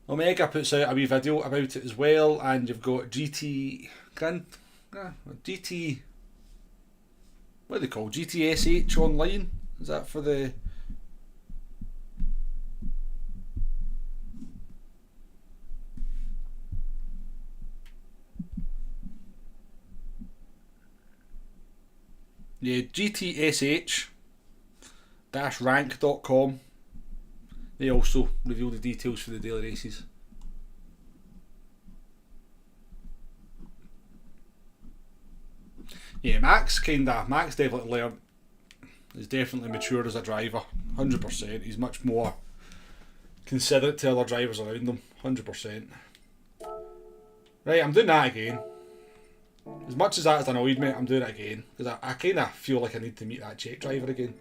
Omega puts out a wee video about it as well, and you've got GT, what are they called? GTSH online. Is that for the... Yeah, GTSH-rank.com. They also reveal the details for the daily races. Yeah, Max definitely learned. He's definitely matured as a driver, 100%. He's much more considerate to other drivers around him, 100%. Right, I'm doing that again. As much as that has annoyed me, I'm doing it again. Because I kind of feel like I need to meet that Czech driver again.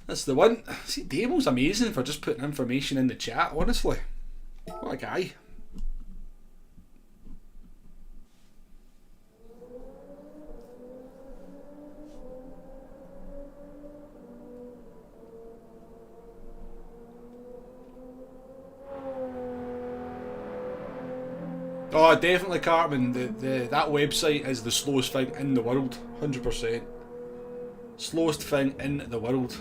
That's the one. See, Damo's amazing for just putting information in the chat, honestly. What a guy. Oh, definitely, Cartman. That website is the slowest thing in the world, 100%. Slowest thing in the world.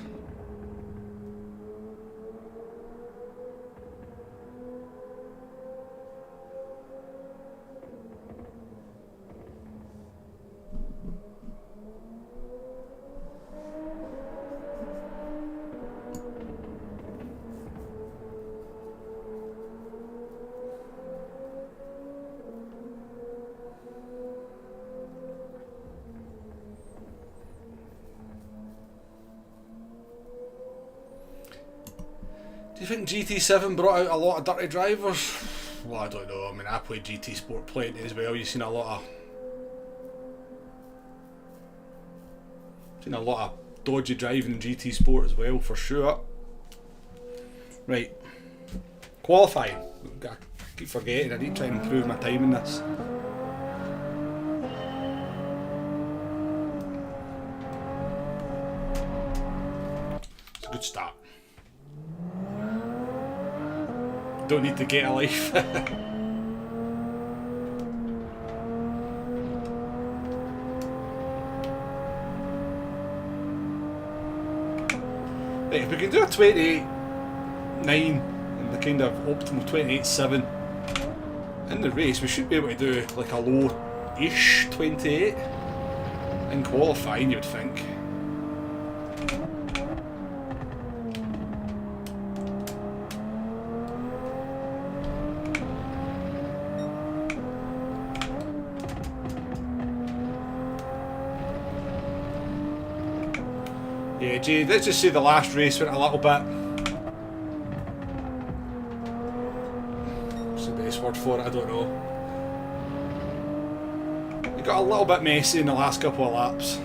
Do you think GT7 brought out a lot of dirty drivers? Well, I don't know. I mean, I played GT Sport plenty as well. You've seen a lot of dodgy driving in GT Sport as well, for sure. Right, qualifying. I keep forgetting. I need to try and improve my time in this. It's a good start. Don't need to get a life. Right, if we can do a 28.9 and the kind of optimal 28.7 in the race, we should be able to do like a low-ish 28 in qualifying, you would think. Yeah, Jay, let's just say the last race went a little bit... What's the best word for it? I don't know. It got a little bit messy in the last couple of laps.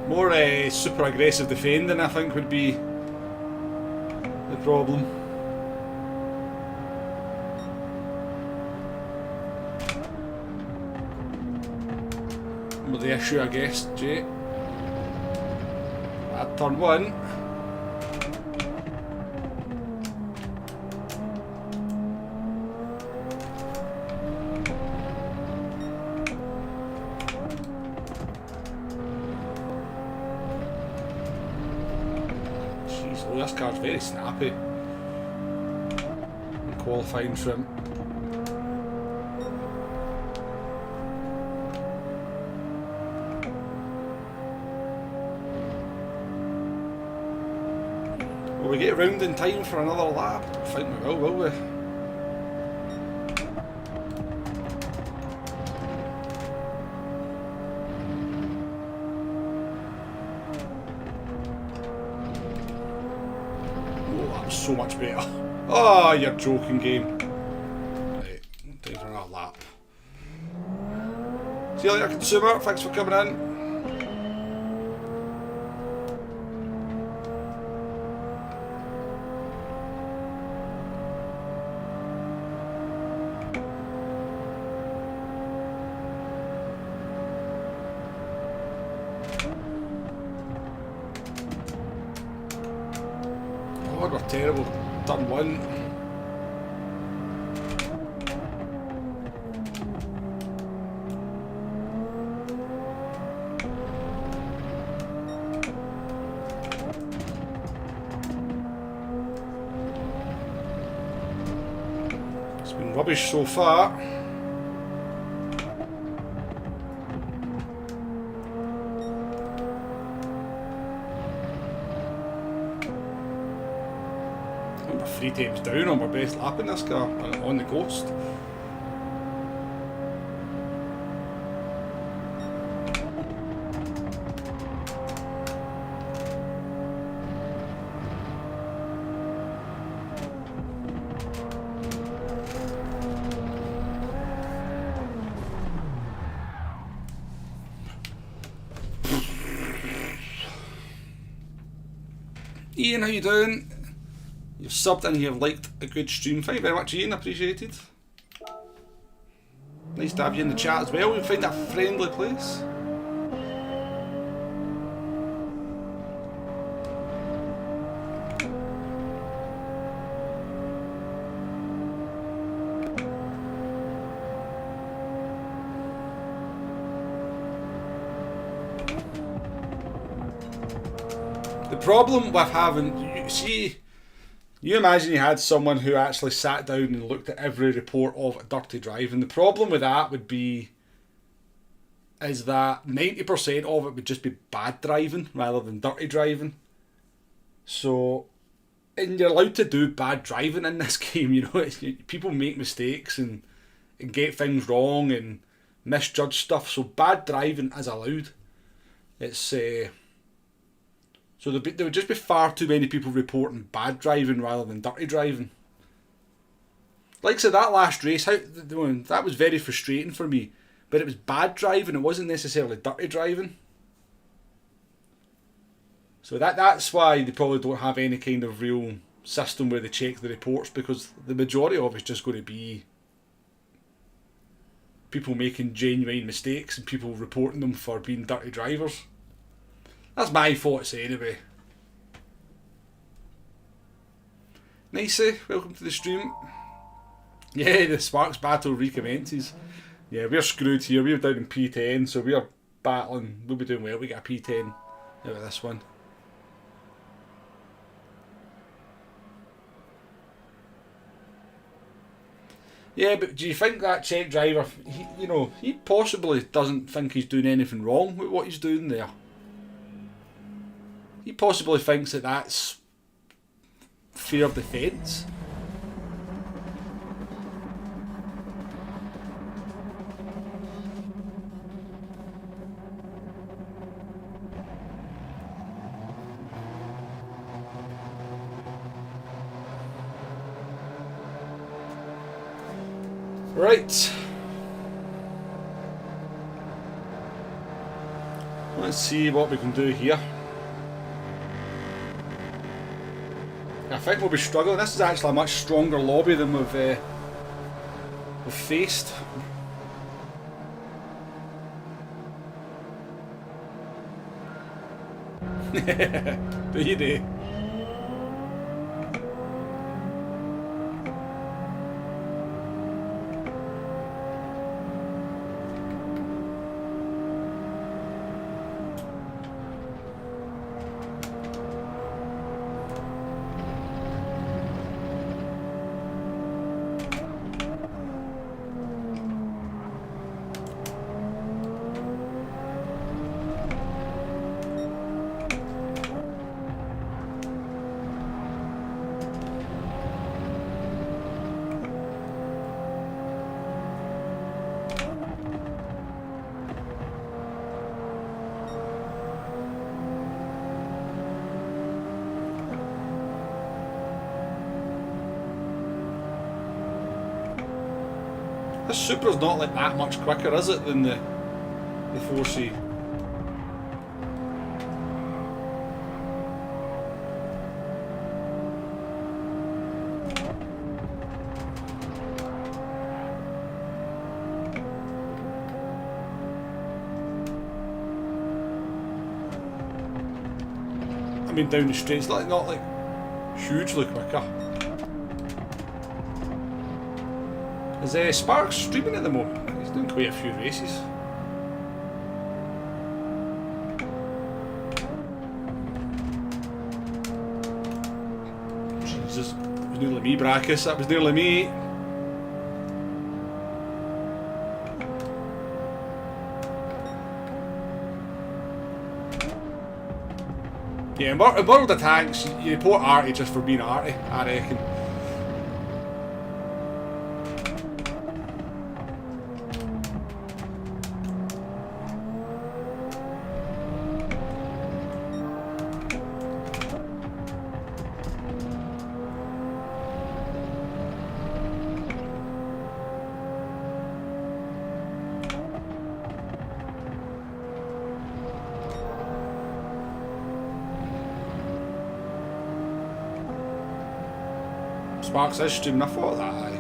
More super aggressive defending, I think, would be the problem. Well, the issue, I guess, Jay. At turn one. Oh, this car's very snappy in qualifying trim. Will we get around in time for another lap? I think we will we? So much better. Oh, you're joking, game. Right, time for another lap. See you later, consumer. Thanks for coming in. were terrible. Turn 1. It's been rubbish so far. We're 3 times down on my best lap in this car, on the Ghost. Ian, how you doing? You've subbed and you've liked a good stream. Thank you very much, Ian. Appreciated. Nice to have you in the chat as well. We find that friendly place. The problem with having, you imagine you had someone who actually sat down and looked at every report of dirty driving. The problem with that would be is that 90% of it would just be bad driving rather than dirty driving. So, and you're allowed to do bad driving in this game, you know. People make mistakes and get things wrong and misjudge stuff. So bad driving is allowed. It's so there would just be far too many people reporting bad driving rather than dirty driving. Like I said, that last race, that was very frustrating for me. But it was bad driving, it wasn't necessarily dirty driving. So that's why they probably don't have any kind of real system where they check the reports, because the majority of it's just going to be people making genuine mistakes and people reporting them for being dirty drivers. That's my thoughts anyway. Nicey, welcome to the stream. Yeah, the Sparks battle recommences. Yeah, we're screwed here. We're down in P10, so we're battling. We'll be doing well. We get a P10 out of this one. Yeah, but do you think that Czech driver, he possibly doesn't think he's doing anything wrong with what he's doing there? He possibly thinks that that's fair defence. Right. Let's see what we can do here. I think we'll be struggling. This is actually a much stronger lobby than we've faced. Do you do? This Supra's not like that much quicker, is it, than the 4C? I mean, down the straight, it's not like hugely quicker. Is Sparks streaming at the moment? He's doing quite a few races. Jesus, that was nearly me, Brackus. That was nearly me. Yeah, in World of Tanks, you report arty just for being arty, I reckon. Sparks is streaming, I thought that, aye.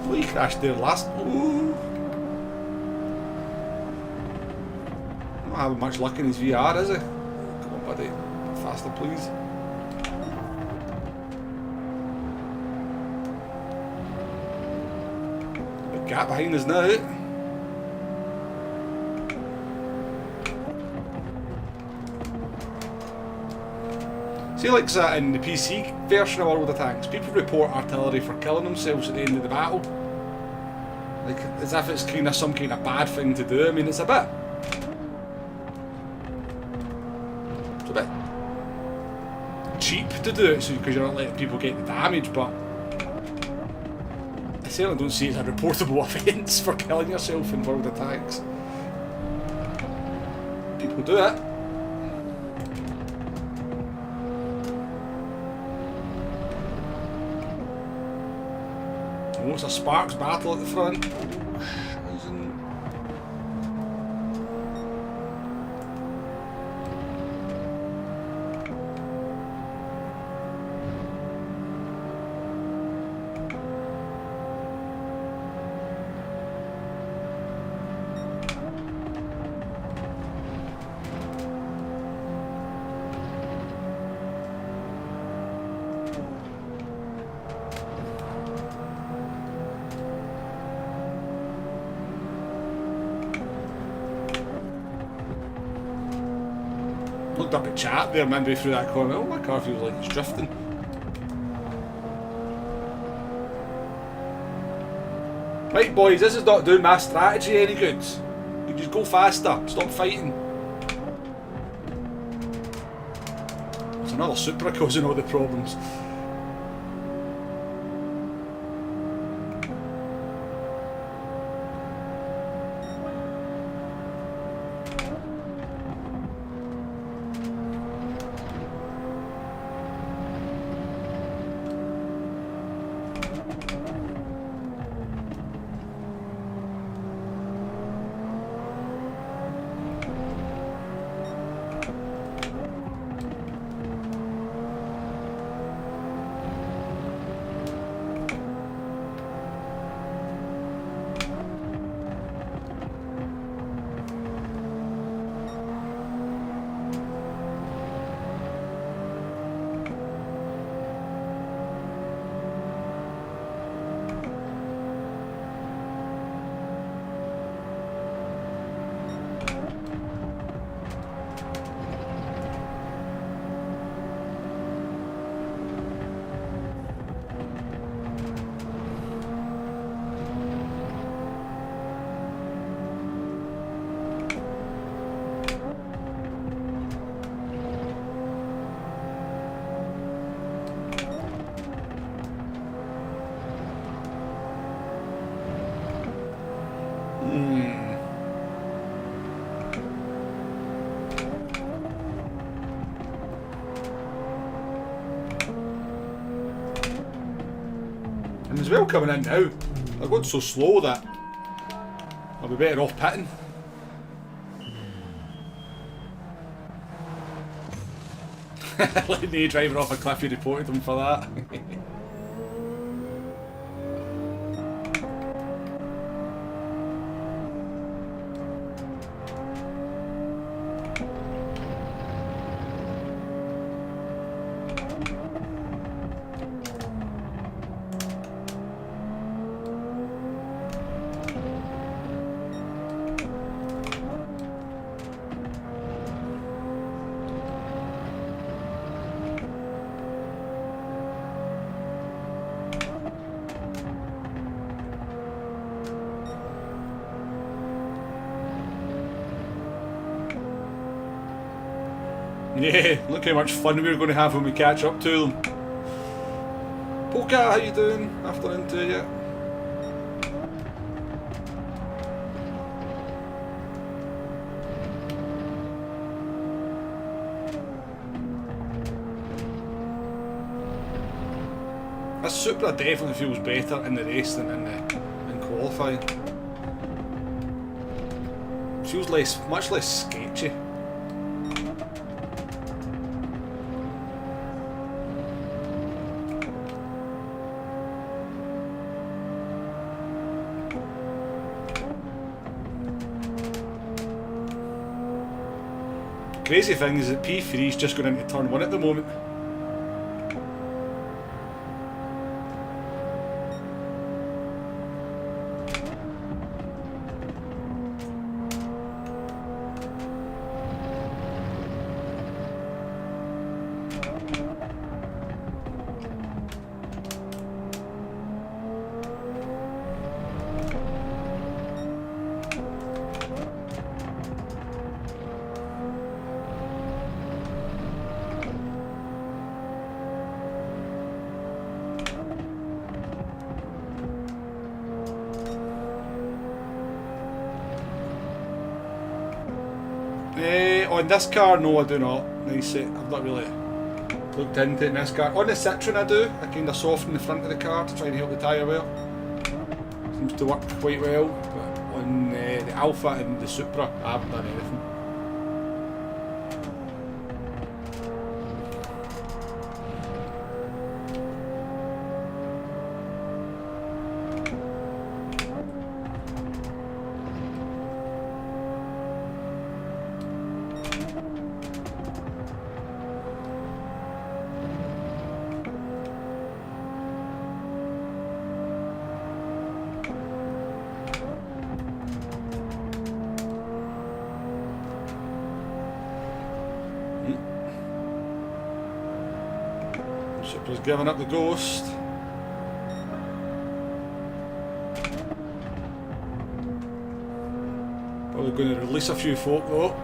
Well, he crashed there last. Ooh. Not having much luck in his VR, is he? Come on, buddy. Faster, please. Gap behind us now. See, like that in the PC version of World of Tanks, people report artillery for killing themselves at the end of the battle. Like, as if it's kind of some kind of bad thing to do. I mean, it's a bit cheap to do it, so because you're not letting people get the damage, but I certainly don't see it as a reportable offence for killing yourself in World of Tanks. People do it. Oh, it's a Sparks battle at the front. Looked up at chat there midway through that corner. Oh, my car feels like it's drifting. Right, boys, this is not doing my strategy any good. You just go faster. Stop fighting. It's another Supra causing all the problems. And as well coming in now, they're going so slow that I'll be better off pitting. Letting the driver off a cliff, you reported him for that. Yeah, look how much fun we're going to have when we catch up to them. Polka, how you doing? Afternoon to you. This Supra definitely feels better in the race than in qualifying. Feels much less sketchy. Crazy thing is that P3 is just going into turn 1 at the moment. On this car, no I do not. Nice, I've not really looked into it in this car. On the Citroen I do, I kind of soften the front of the car to try and help the tyre wear. Seems to work quite well, but on the Alfa and the Supra I haven't done anything. Supra's giving up the ghost. Probably going to release a few folk though.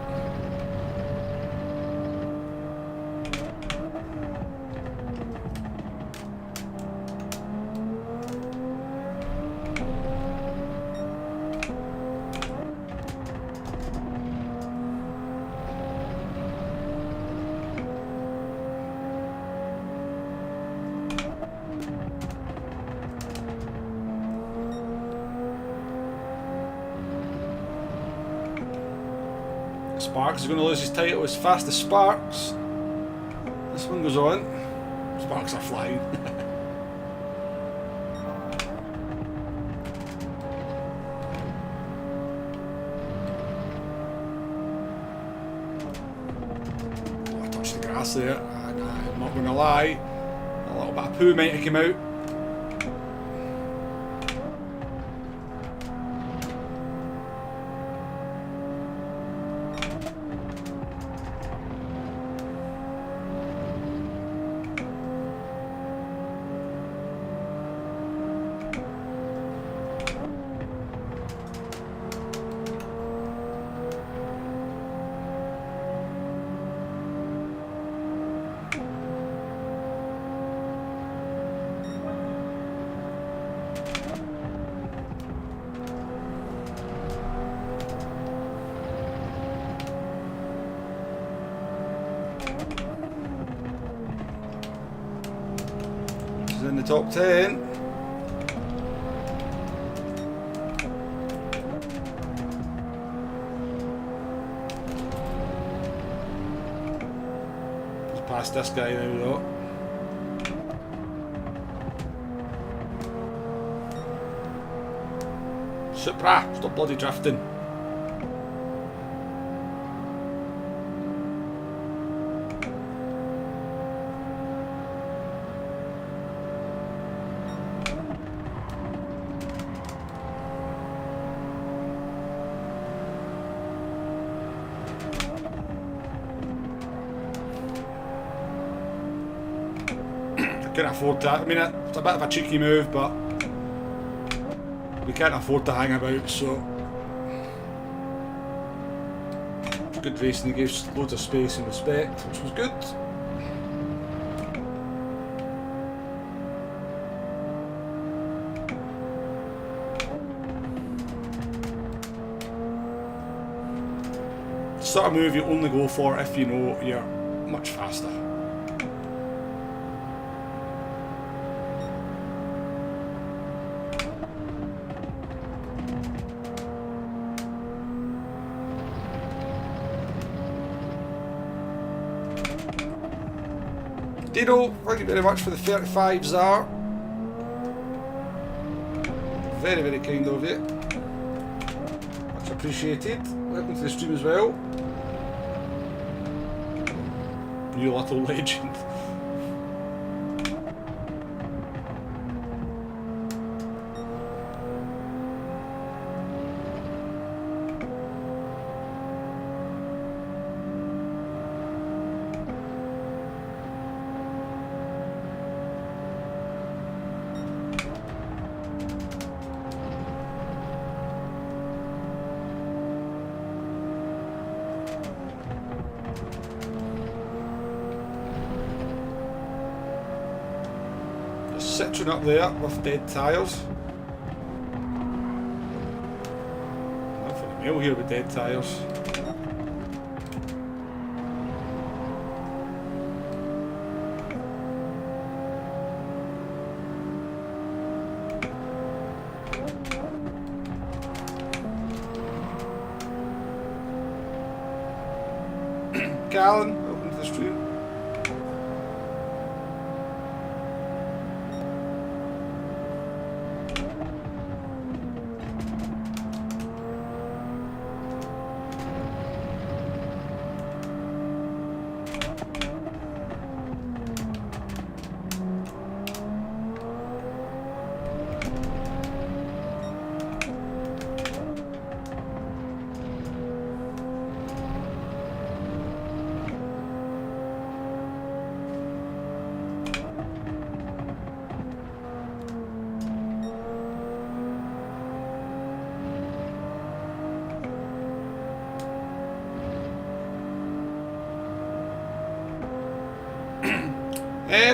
Sparks is going to lose his title as fast as Sparks. This one goes on. Sparks are flying. Oh, I touched the grass there, and I'm not going to lie, a little bit of poo might have come out. In the top 10. There's past this guy now though. Supra, stop bloody drifting. Can't afford that. I mean, it's a bit of a cheeky move, but we can't afford to hang about, so good racing. He gave us loads of space and respect, which was good. The sort of move you only go for if you know you're much faster. Dino, thank you very much for the 35s there. Very, very kind of you. Much appreciated. Welcome to the stream as well. You little legend. Citroen up there with dead tyres. Nothing to mail here with dead tyres. Callan, welcome to the stream.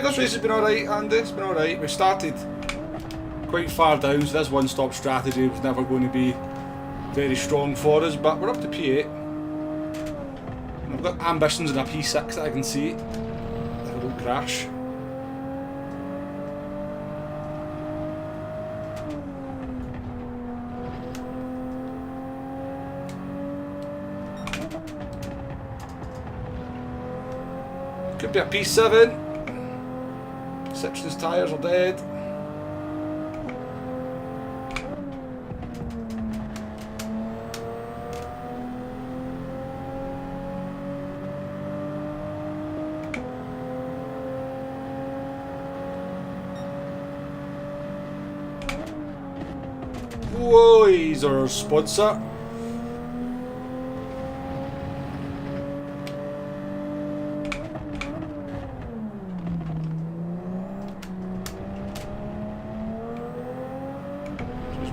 This race has been alright, Andy. It's been alright. We started quite far down, so this one-stop strategy was never going to be very strong for us, but we're up to P8. And I've got ambitions in a P6 that I can see if I don't crash. Could be a P7. Citroen's tyres are dead. Whoa, he's our sponsor.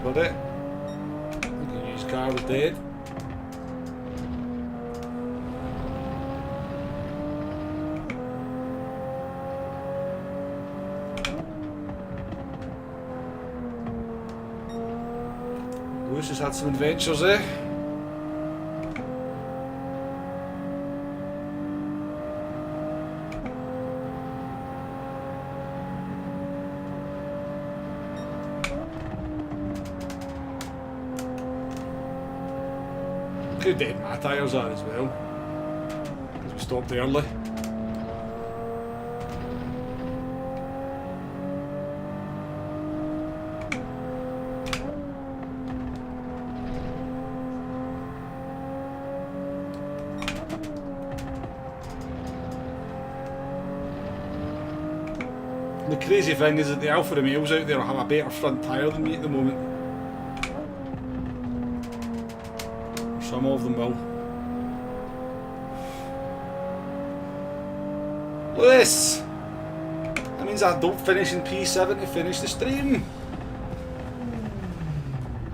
But it. I think his car was dead. Lewis has had some adventures, eh? How dead my tyres are as well, because we stopped early. the crazy thing is that the Alfa Romeos out there have a better front tyre than me at the moment. Some of them will. Lewis! That means I don't finish in P7 to finish the stream.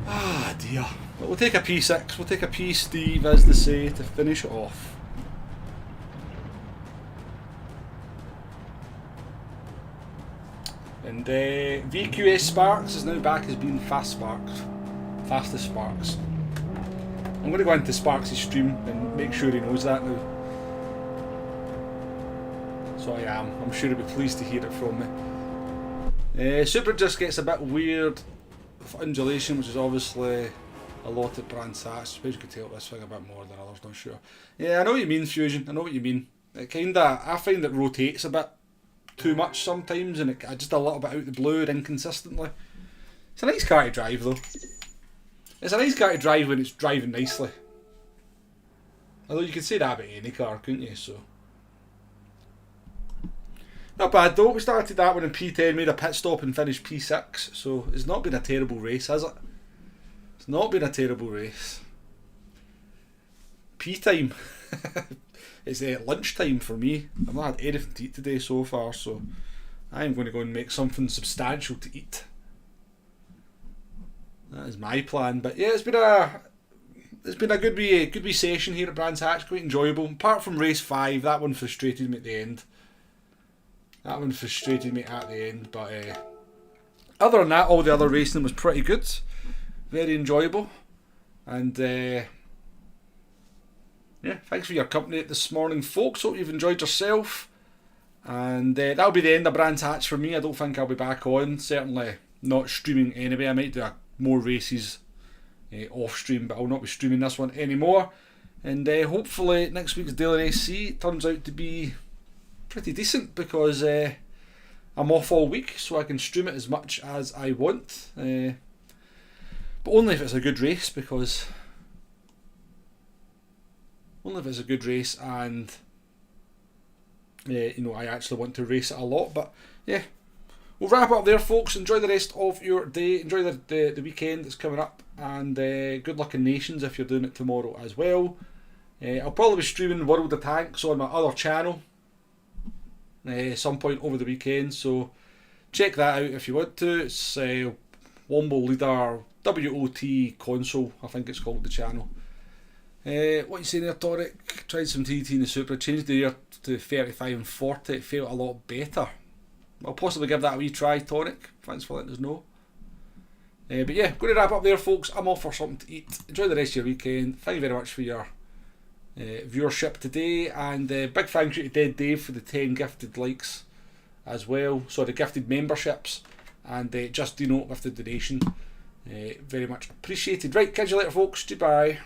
Ah dear. But we'll take a P6, we'll take a P Steve as they say to finish it off. And VQS Sparks is now back as being fastest Sparks. I'm going to go into Sparks' stream and make sure he knows that now. So I am. I'm sure he'll be pleased to hear it from me. Supra just gets a bit weird of undulation, which is obviously a lot at Brands Hatch. I suppose you could tell this thing a bit more than others, not sure. Yeah, I know what you mean, Fusion. I know what you mean. It kinda, I find it rotates a bit too much sometimes, and it just a little bit out the blue and inconsistently. It's a nice car to drive though. It's a nice car to drive when it's driving nicely. Although you could say that about any car, couldn't you? So not bad though. We started that one in P10, made a pit stop and finished P6. So it's not been a terrible race, has it? It's not been a terrible race. P time. It's lunchtime for me. I've not had anything to eat today so far, so I'm going to go and make something substantial to eat. That is my plan. But yeah, it's been a good wee session here at Brands Hatch. Quite enjoyable. Apart from race 5, that one frustrated me at the end. But other than that, all the other racing was pretty good. Very enjoyable. And yeah, thanks for your company this morning, folks. Hope you've enjoyed yourself. And that'll be the end of Brands Hatch for me. I don't think I'll be back on. Certainly not streaming anyway. I might do more races off stream, but I'll not be streaming this one anymore. And hopefully next week's Daily SC turns out to be pretty decent, because I'm off all week, so I can stream it as much as I want. But only if it's a good race, because and you know, I actually want to race it a lot. But yeah, we'll wrap up there, folks. Enjoy the rest of your day. Enjoy the weekend that's coming up, and good luck in Nations if you're doing it tomorrow as well. I'll probably be streaming World of Tanks on my other channel some point over the weekend, so check that out if you want to. It's Womble Leader WOT Console, I think it's called, the channel. What are you saying there, Toric? Tried some TT in the Supra, changed the air to 35 and 40, it felt a lot better. I'll possibly give that a wee try, Toric. Thanks for letting us know. But yeah, going to wrap up there, folks. I'm off for something to eat. Enjoy the rest of your weekend. Thank you very much for your viewership today, and big thank you to Dead Dave for the 10 gifted likes as well. Sorry, gifted memberships, and Just Dino with the donation. Very much appreciated. Right, catch you later, folks. Goodbye.